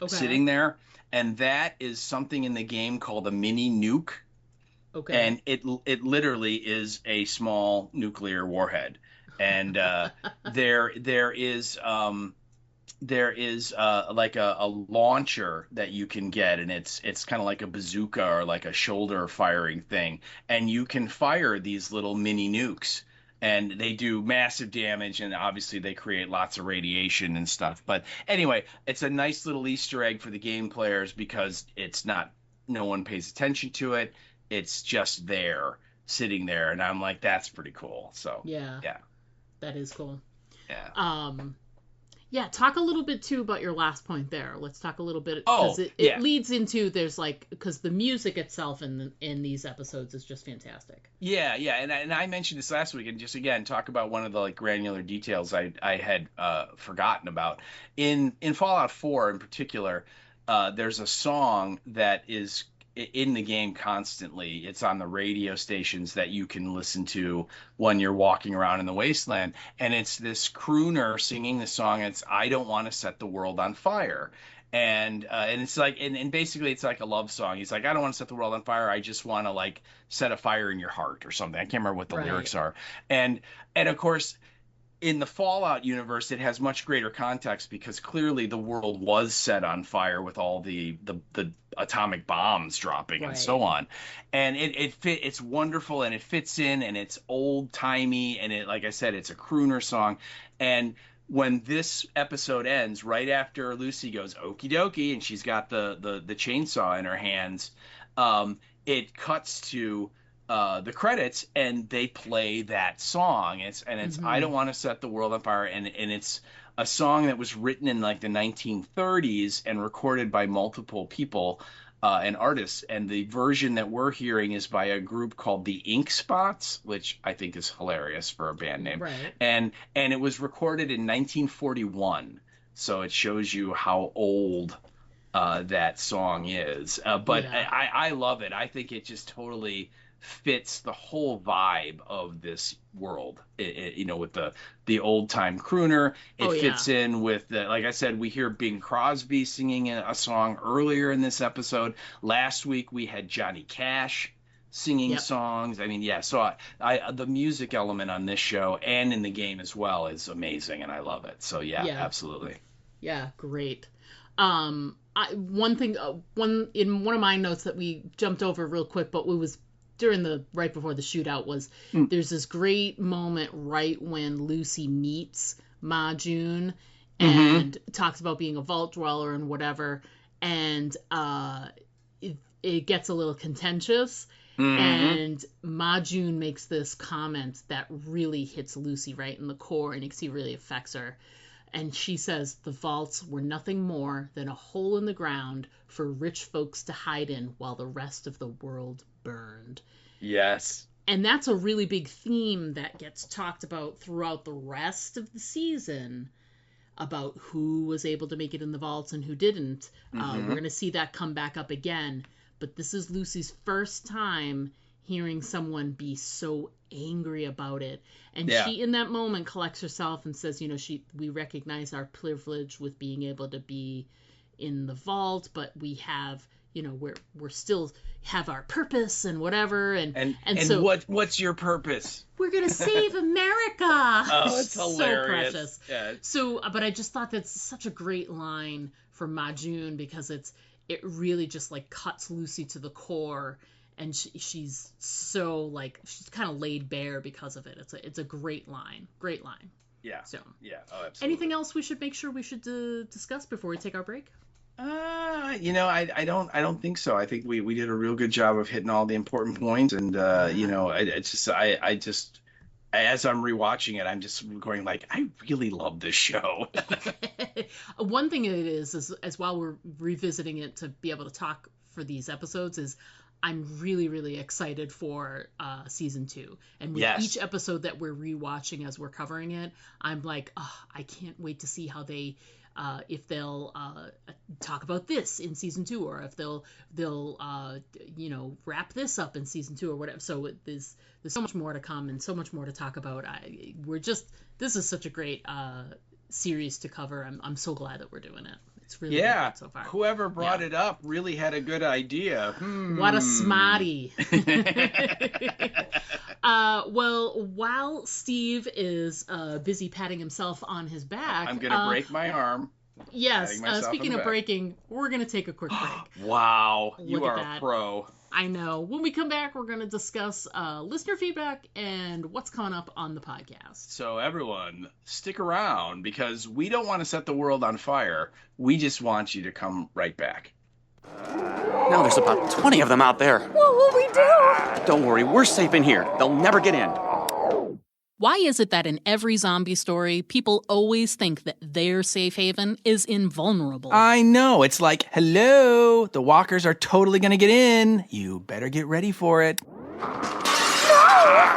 sitting there, and that is something in the game called a mini nuke. Okay. And it literally is a small nuclear warhead, and there is like a launcher that you can get, and it's kind of like a bazooka or like a shoulder firing thing, and you can fire these little mini nukes, and they do massive damage, and obviously they create lots of radiation and stuff. But anyway, it's a nice little Easter egg for the game players because no one pays attention to it. It's just there, sitting there, and I'm like, that's pretty cool. So yeah, that is cool. Yeah. Yeah, talk a little bit too about your last point there. Let's talk a little bit because it leads into because the music itself in these episodes is just fantastic. Yeah, and I mentioned this last week, and just again talk about one of the like granular details I had forgotten about in Fallout 4 in particular. There's a song that is in the game constantly. It's on the radio stations that you can listen to when you're walking around in the wasteland, and it's this crooner singing the song. It's I don't want to set the world on fire. And it's like and basically it's like a love song. He's like, I don't want to set the world on fire. I just want to like set a fire in your heart or something. I can't remember what the lyrics are. And of course, in the Fallout universe, it has much greater context because clearly the world was set on fire with all the atomic bombs dropping and so on. And it's wonderful, and it fits in, and it's old timey, and it, like I said, it's a crooner song. And when this episode ends, right after Lucy goes okie dokie, and she's got the chainsaw in her hands, it cuts to the credits, and they play that song. It's I don't want to set the world on fire, and it's a song that was written in like the 1930s and recorded by multiple people and artists. And the version that we're hearing is by a group called the Ink Spots, which I think is hilarious for a band name. Right. And it was recorded in 1941, so it shows you how old that song is. But I love it. I think it just totally fits the whole vibe of this world, with the old time crooner. It fits in with like I said, we hear Bing Crosby singing a song earlier in this episode. Last week we had Johnny Cash singing songs. I mean, so the music element on this show and in the game as well is amazing, and I love it. So absolutely. Yeah, great. One thing, in one of my notes that we jumped over real quick, but it was right before the shootout, was there's this great moment right when Lucy meets Ma June and talks about being a vault dweller and whatever, and it gets a little contentious, and Ma June makes this comment that really hits Lucy right in the core, and you can see really affects her. And she says the vaults were nothing more than a hole in the ground for rich folks to hide in while the rest of the world burned. Yes. And that's a really big theme that gets talked about throughout the rest of the season, about who was able to make it in the vaults and who didn't. We're going to see that come back up again. But this is Lucy's first time hearing someone be so angry about it. And she, in that moment, collects herself and says, we recognize our privilege with being able to be in the vault, but we have, we're still have our purpose and whatever. And so what's your purpose? We're going to save America. Oh, it's hilarious. So precious. Yeah. So, but I just thought that's such a great line from Ma June, because it really just like cuts Lucy to the core. And she's so she's kind of laid bare because of it. It's a great line. Great line. Yeah. So yeah. Oh, absolutely. Anything else we should make sure we should discuss before we take our break? I don't think so. I think we did a real good job of hitting all the important points, and I just as I'm rewatching it, I'm just going like, I really love this show. One thing it is as while we're revisiting it to be able to talk for these episodes is, I'm really, really excited for season 2. And with each episode that we're rewatching as we're covering it, I'm like, I can't wait to see how they, if they'll talk about this in season 2, or if they'll wrap this up in season 2 or whatever. So there's so much more to come and so much more to talk about. This is such a great series to cover. I'm so glad that we're doing it. It's really good so far. Whoever brought it up really had a good idea. What a smarty. Well, while Steve is busy patting himself on his back, I'm going to break my arm. Yes. Speaking of breaking, we're going to take a quick break. Wow. You are a pro. I know. When we come back, we're going to discuss listener feedback and what's coming up on the podcast. So everyone, stick around, because we don't want to set the world on fire. We just want you to come right back. Now there's about 20 of them out there. What will we do? Don't worry, we're safe in here. They'll never get in. Why is it that in every zombie story, people always think that their safe haven is invulnerable? I know. It's like, hello, the walkers are totally going to get in. You better get ready for it. No!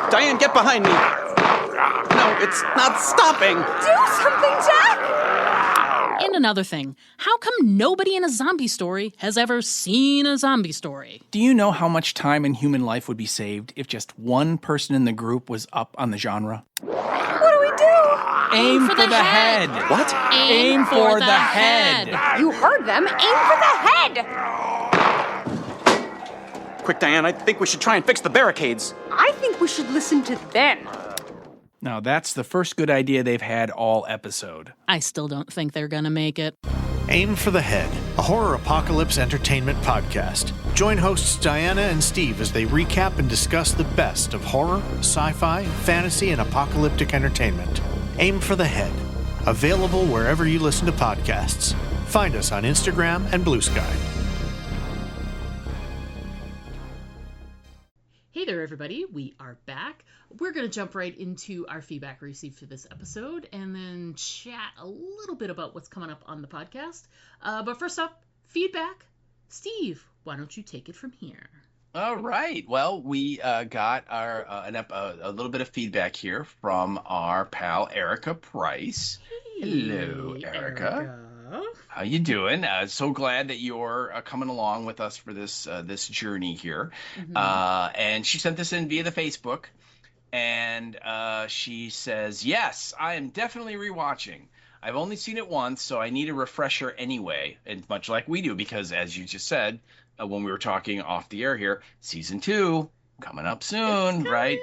Diane, get behind me. No, it's not stopping. Do something, Jack! In about another thing? How come nobody in a zombie story has ever seen a zombie story? Do you know how much time in human life would be saved if just one person in the group was up on the genre? What do we do? Aim for the head. What? Aim for the head. You heard them. Aim for the head. Quick, Diane, I think we should try and fix the barricades. I think we should listen to them. Now, that's the first good idea they've had all episode. I still don't think they're gonna make it. Aim for the Head, a horror apocalypse entertainment podcast. Join hosts Diana and Steve as they recap and discuss the best of horror, sci-fi, fantasy, and apocalyptic entertainment. Aim for the Head, available wherever you listen to podcasts. Find us on Instagram and Blue Sky. Hey there, everybody. We are back. We're going to jump right into our feedback received for this episode and then chat a little bit about what's coming up on the podcast. But first up, feedback. Steve, why don't you take it from here? All right. Well, we got a little bit of feedback here from our pal Erica Price. Hello, Erica. How you doing? So glad that you're coming along with us for this journey here. Mm-hmm. And she sent this in via the Facebook, and she says, "Yes, I am definitely rewatching. I've only seen it once, so I need a refresher anyway." And much like we do, because as you just said when we were talking off the air here, season 2 coming up soon, right?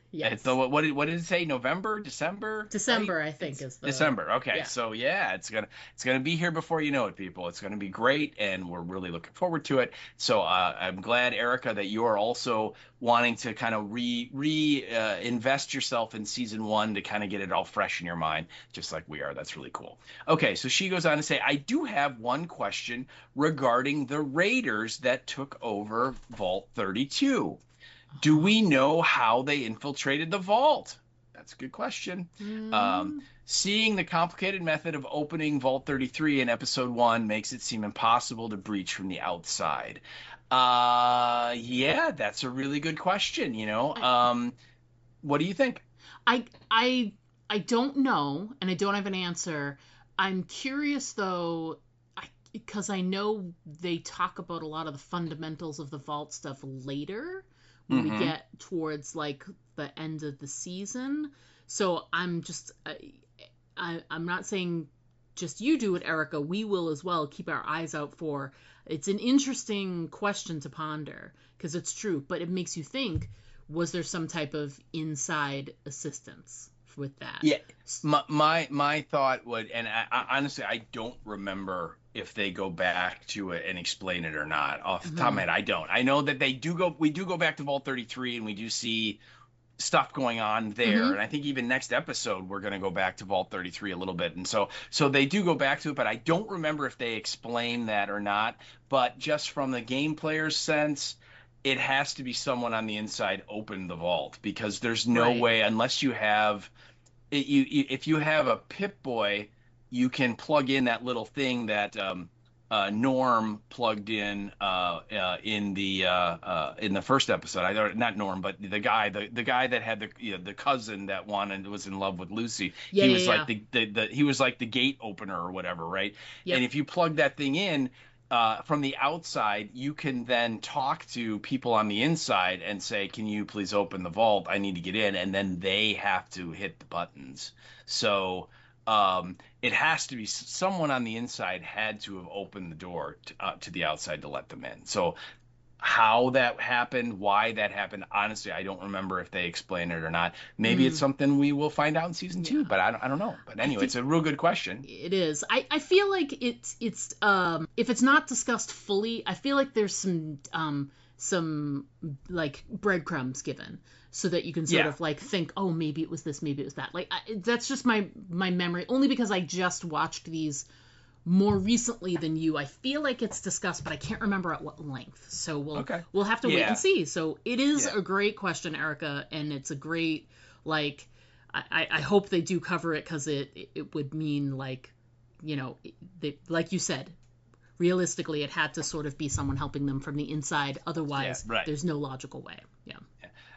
Yes. So what did it say? November, December? December, right? I think is the December. Okay, yeah. So yeah, it's gonna be here before you know it, people. It's gonna be great, and we're really looking forward to it. So I'm glad, Erica, that you are also wanting to kind of invest yourself in season 1 to kind of get it all fresh in your mind, just like we are. That's really cool. Okay, so she goes on to say, I do have one question regarding the raiders that took over Vault 32. Do we know how they infiltrated the vault? That's a good question. Seeing the complicated method of opening Vault 33 in episode 1 makes it seem impossible to breach from the outside. Yeah, that's a really good question. What do you think? I don't know, and I don't have an answer. I'm curious though, because I know they talk about a lot of the fundamentals of the vault stuff later. When we get towards like the end of the season. So I'm just, I'm not saying just you do it, Erica. We will as well keep our eyes out for. It's an interesting question to ponder because it's true, but it makes you think, was there some type of inside assistance with that? Yeah, my thought would, and I honestly, I don't remember if they go back to it and explain it or not. Off the top of my head, I don't. I know that we do go back to Vault 33 and we do see stuff going on there. And I think even next episode, we're going to go back to Vault 33 a little bit. And so they do go back to it, but I don't remember if they explain that or not. But just from the game player's sense, it has to be someone on the inside opened the vault, because there's no way, unless you have, if you have a Pip-Boy, you can plug in that little thing that Norm plugged in the first episode. Not Norm, but the guy that had the cousin that was in love with Lucy. He was like he was like the gate opener or whatever, right? Yep. And if you plug that thing in from the outside, you can then talk to people on the inside and say, "Can you please open the vault? I need to get in," and then they have to hit the buttons. So. It has to be someone on the inside had to have opened the door to the outside to let them in. So how that happened, why that happened, honestly, I don't remember if they explain it or not. Maybe it's something we will find out in season 2, but I don't know. But anyway, it's a real good question. It is. I feel like it's if it's not discussed fully, I feel like there's some like breadcrumbs given, so that you can sort of like think, oh, maybe it was this, maybe it was that. Like that's just my memory, only because I just watched these more recently than you. I feel like it's discussed, but I can't remember at what length. So we'll have to wait and see. So it is a great question, Erica, and it's a great, like, I hope they do cover it, because it would mean, like, like you said, realistically, it had to sort of be someone helping them from the inside. Otherwise, there's no logical way. Yeah.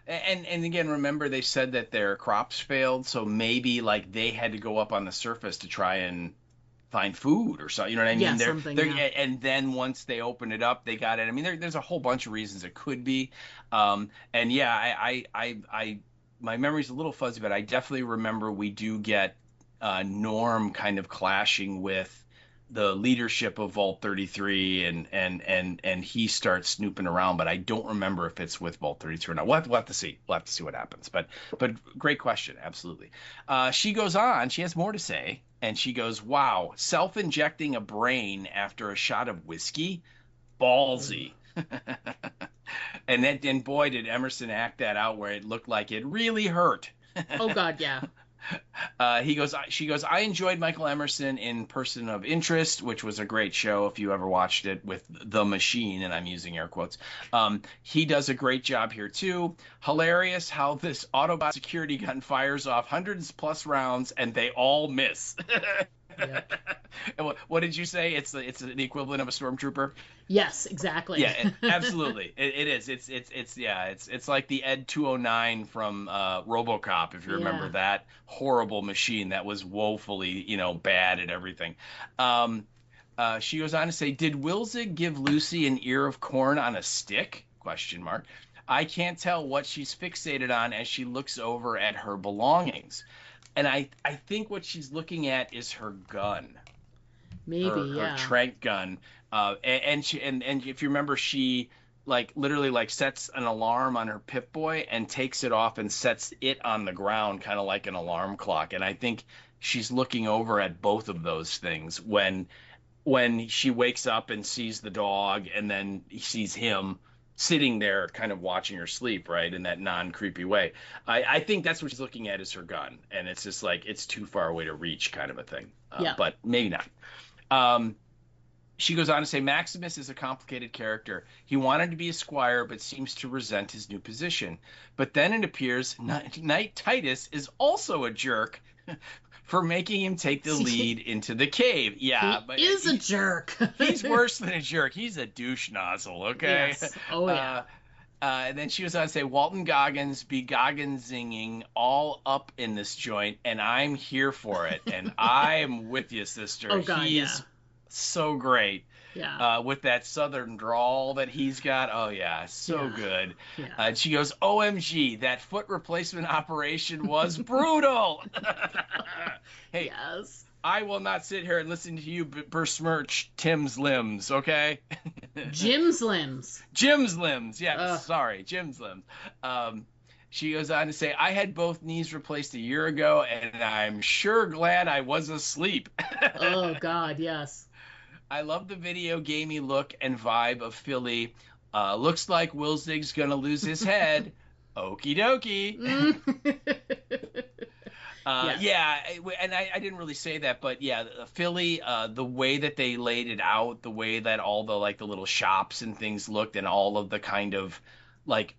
And again, remember they said that their crops failed, so maybe like they had to go up on the surface to try and find food or something. You know what I mean? Yeah, something, yeah. And then once they open it up, they got it. I mean, there's a whole bunch of reasons it could be. And yeah, I my memory's a little fuzzy, but I definitely remember we do get Norm kind of clashing with the leadership of Vault 33, and he starts snooping around, but I don't remember if it's with Vault 33 or not. We'll have to see. We'll have to see what happens. But great question, absolutely. She goes on. She has more to say, and she goes, "Wow, self-injecting a brain after a shot of whiskey, ballsy." And boy, did Emerson act that out where it looked like it really hurt. Oh God, yeah. She goes, "I enjoyed Michael Emerson in Person of Interest, which was a great show if you ever watched it with The Machine," and I'm using air quotes. "He does a great job here too. Hilarious how this Autobot security gun fires off hundreds plus rounds and they all miss." Yep. And what did you say? It's the equivalent of a stormtrooper. Yes, exactly. Yeah, absolutely. It is. It's like the Ed 209 from RoboCop, if you remember that horrible machine that was woefully, bad at everything. She goes on to say, "Did Wilzig give Lucy an ear of corn on a stick? ? I can't tell what she's fixated on as she looks over at her belongings." And I think what she's looking at is her gun. Maybe, her trank gun. And if you remember, she literally sets an alarm on her Pip-Boy and takes it off and sets it on the ground, kind of like an alarm clock. And I think she's looking over at both of those things when she wakes up and sees the dog, and then sees him sitting there kind of watching her sleep, right, in that non-creepy way. I think that's what she's looking at is her gun, and it's just like it's too far away to reach kind of a thing. But maybe not. She goes on to say, "Maximus is a complicated character. He wanted to be a squire, but seems to resent his new position. But then it appears Knight Titus is also a jerk for making him take the lead into the cave." Yeah, he is a jerk. He's worse than a jerk. He's a douche nozzle, okay? Yes. Oh, yeah. And then she was on to say, "Walton Goggins be Goggins-zinging all up in this joint, and I'm here for it." And I am with you, sister. Oh, God, He's so great. Yeah. With that southern drawl that he's got. Oh, yeah. So good. Yeah. And she goes, "OMG, that foot replacement operation was brutal." Hey, yes. I will not sit here and listen to you besmirch Tim's limbs, okay? Jim's limbs. Jim's limbs. Yeah, sorry. Jim's limbs. She goes on to say, "I had both knees replaced a year ago, and I'm sure glad I was asleep." Oh, God, yes. "I love the video gamey look and vibe of Philly. Looks like Wilzig's gonna lose his head. Okie dokie." Yes. Yeah, and I didn't really say that, but yeah, Philly, the way that they laid it out, the way that all the little shops and things looked, and all of the kind of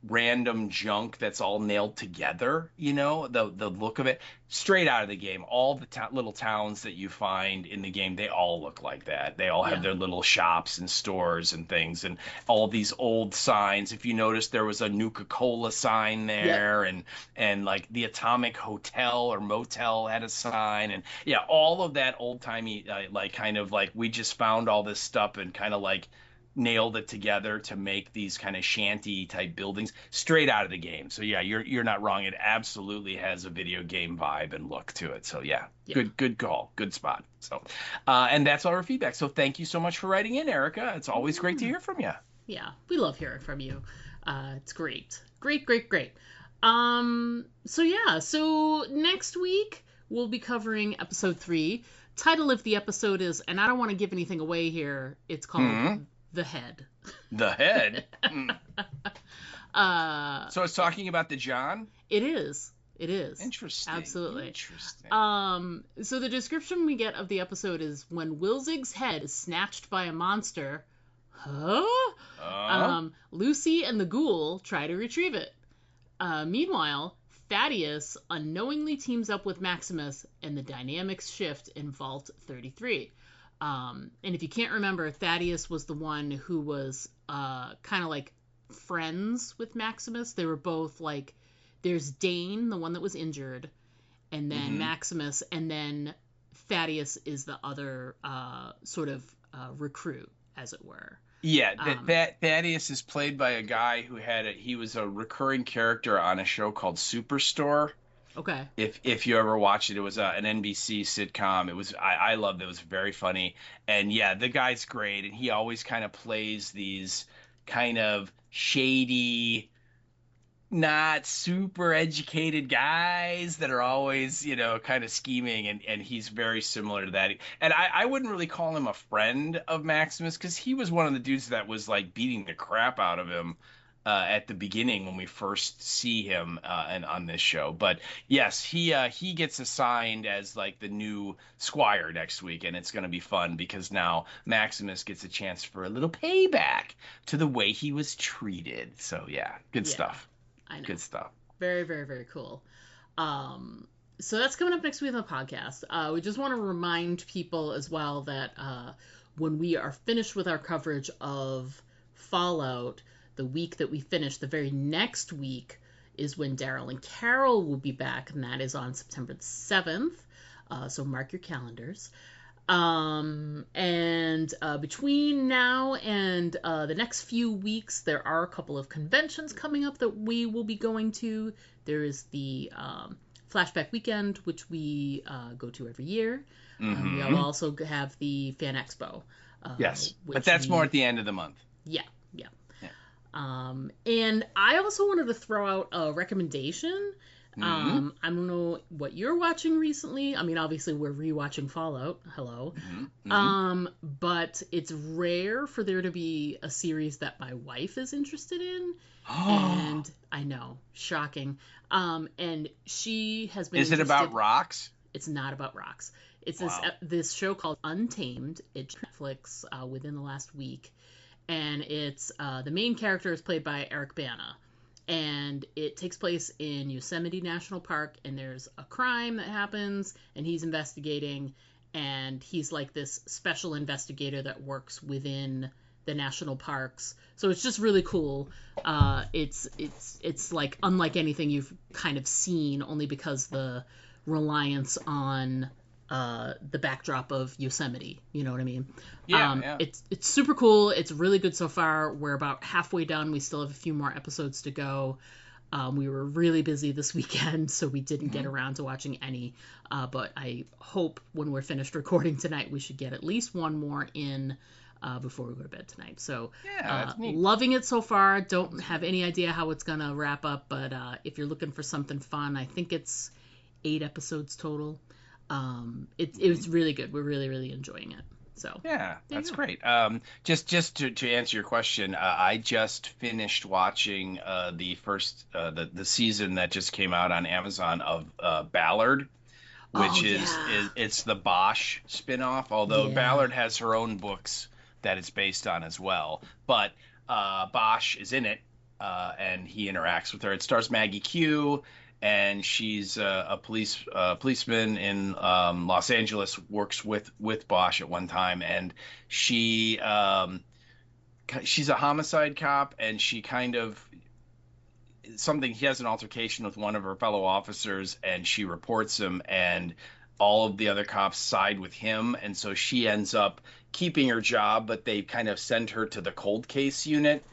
random junk that's all nailed together, the look of it, straight out of the game. All the little towns that you find in the game, they all look like that. They all have their little shops and stores and things, and all these old signs. If you notice, there was a Nuka-Cola sign there, and the Atomic Hotel or Motel had a sign, and all of that old-timey, we just found all this stuff and kind of nailed it together to make these kind of shanty type buildings straight out of the game. So yeah, you're not wrong. It absolutely has a video game vibe and look to it. So yeah. Good call. Good spot. So and that's all our feedback. So thank you so much for writing in, Erica. It's always great to hear from you. Yeah, we love hearing from you. It's great. Great. So next week we'll be covering episode 3. Title of the episode is, and I don't want to give anything away here, it's called The Head. The Head? So it's talking about the John? It is. Interesting. Absolutely. Interesting. So the description we get of the episode is, when Wilzig's head is snatched by a monster, Lucy and the ghoul try to retrieve it. Meanwhile, Thaddeus unknowingly teams up with Maximus, and the dynamics shift in Vault 33. And if you can't remember, Thaddeus was the one who was kind of friends with Maximus. They were both there's Dane, the one that was injured, and then Maximus, and then Thaddeus is the other sort of recruit, as it were. Yeah, Thaddeus is played by a guy who he was a recurring character on a show called Superstore. Okay. If you ever watched it, it was an NBC sitcom. I loved it. It was very funny. And yeah, the guy's great, and he always kind of plays these kind of shady, not super educated guys that are always, kind of scheming, and he's very similar to that. And I wouldn't really call him a friend of Maximus, because he was one of the dudes that was like beating the crap out of him at the beginning when we first see him and on this show. But yes, he gets assigned as like the new squire next week, and it's going to be fun because now Maximus gets a chance for a little payback to the way he was treated. So yeah, good stuff. I know. Good stuff. Very, very, very cool. So that's coming up next week on the podcast. We just want to remind people as well that when we are finished with our coverage of Fallout, the week that we finish, the very next week is when Daryl and Carol will be back, and that is on September the 7th. So mark your calendars. And between now and the next few weeks, there are a couple of conventions coming up that we will be going to. There is the Flashback Weekend, which we go to every year. Mm-hmm. We'll also have the Fan Expo. Yes, but that's more at the end of the month. Yeah. And I also wanted to throw out a recommendation. I don't know what you're watching recently. I mean, obviously we're rewatching Fallout. Hello. But it's rare for there to be a series that my wife is interested in. And I know, shocking. And she has been Is it about rocks? It's not about rocks. It's this show called Untamed. It's Netflix within the last week. And it's the main character is played by Eric Bana. And it takes place in Yosemite National Park, and there's a crime that happens, and he's investigating, and he's like this special investigator that works within the national parks. So it's just really cool. It's like unlike anything you've kind of seen, only because the reliance on the backdrop of Yosemite, you know what I mean? Yeah. It's super cool. It's really good so far. We're about halfway done. We still have a few more episodes to go. We were really busy this weekend, so we didn't get around to watching any. But I hope when we're finished recording tonight, we should get at least one more in before we go to bed tonight. So that's neat. Loving it so far. Don't have any idea how it's gonna wrap up, but if you're looking for something fun, I think it's 8 episodes total. It was really good. We're really, really enjoying it. So yeah, that's great. Just to answer your question, I just finished watching the first the season that just came out on Amazon of Ballard, which it's the Bosch spinoff. Although Ballard has her own books that it's based on as well, but Bosch is in it, and he interacts with her. It stars Maggie Q. And she's a policeman in Los Angeles, works with Bosch at one time, and she's a homicide cop, and she he has an altercation with one of her fellow officers, and she reports him, and all of the other cops side with him, and so she ends up keeping her job, but they kind of send her to the cold case unit.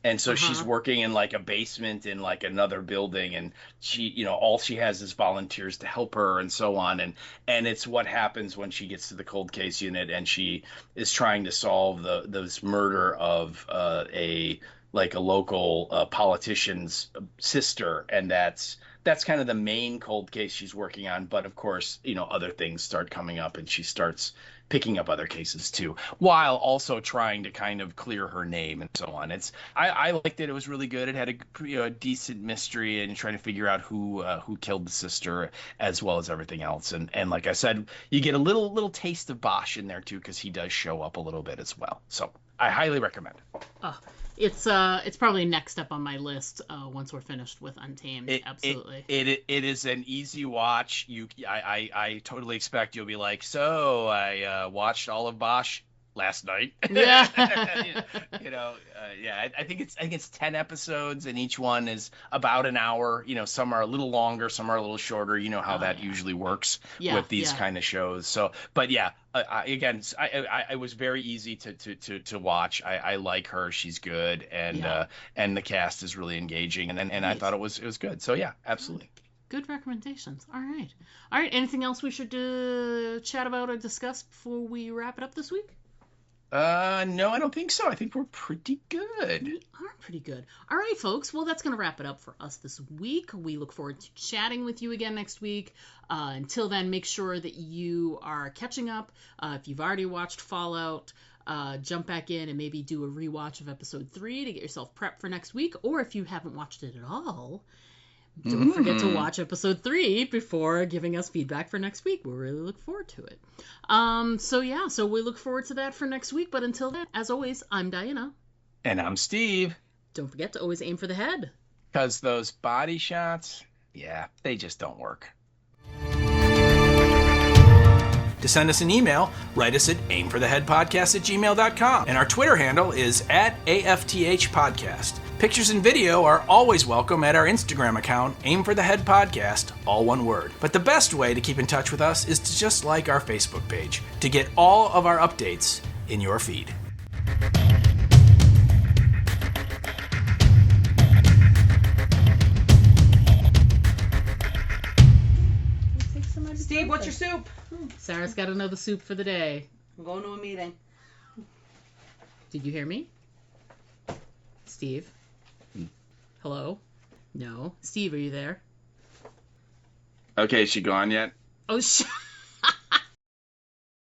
And so she's working in like a basement in like another building, and she, all she has is volunteers to help her and so on. And it's what happens when she gets to the cold case unit and she is trying to solve this murder of a local politician's sister. And that's kind of the main cold case she's working on. But of course, other things start coming up, and she starts picking up other cases too, while also trying to kind of clear her name and so on. I liked it. It was really good. It had a decent mystery and trying to figure out who killed the sister, as well as everything else. And like I said, you get a little taste of Bosch in there too, because he does show up a little bit as well. So I highly recommend it. It's probably next up on my list once we're finished with Untamed. Absolutely. It is an easy watch. I totally expect you'll be like, so I watched all of Bosch last night. Yeah. I think it's 10 episodes, and each one is about an hour. Some are a little longer, some are a little shorter. You know how that usually works with these kind of shows. So, but yeah, I was very easy to watch. I like her; she's good, and the cast is really engaging, and I thought it was good. So yeah, absolutely. Good recommendations. All right. Anything else we should chat about or discuss before we wrap it up this week? No, I don't think so. I think we're pretty good. We are pretty good. All right, folks. Well, that's going to wrap it up for us this week. We look forward to chatting with you again next week. Until then, make sure that you are catching up. If you've already watched Fallout, jump back in and maybe do a rewatch of episode 3 to get yourself prepped for next week. Or if you haven't watched it at all, don't forget to watch episode 3 before giving us feedback for next week. We'll really look forward to it. So we look forward to that for next week. But until then, as always, I'm Diana. And I'm Steve. Don't forget to always aim for the head. Because those body shots, they just don't work. To send us an email, write us at aimfortheheadpodcast@gmail.com. And our Twitter handle is @AFTH Podcast. Pictures and video are always welcome at our Instagram account, Aim for the Head Podcast, all one word. But the best way to keep in touch with us is to just like our Facebook page to get all of our updates in your feed. Steve, what's your soup? Sarah's got another soup for the day. I'm going to a meeting. Did you hear me? Steve? Hello? No. Steve, are you there? Okay, is she gone yet? Oh,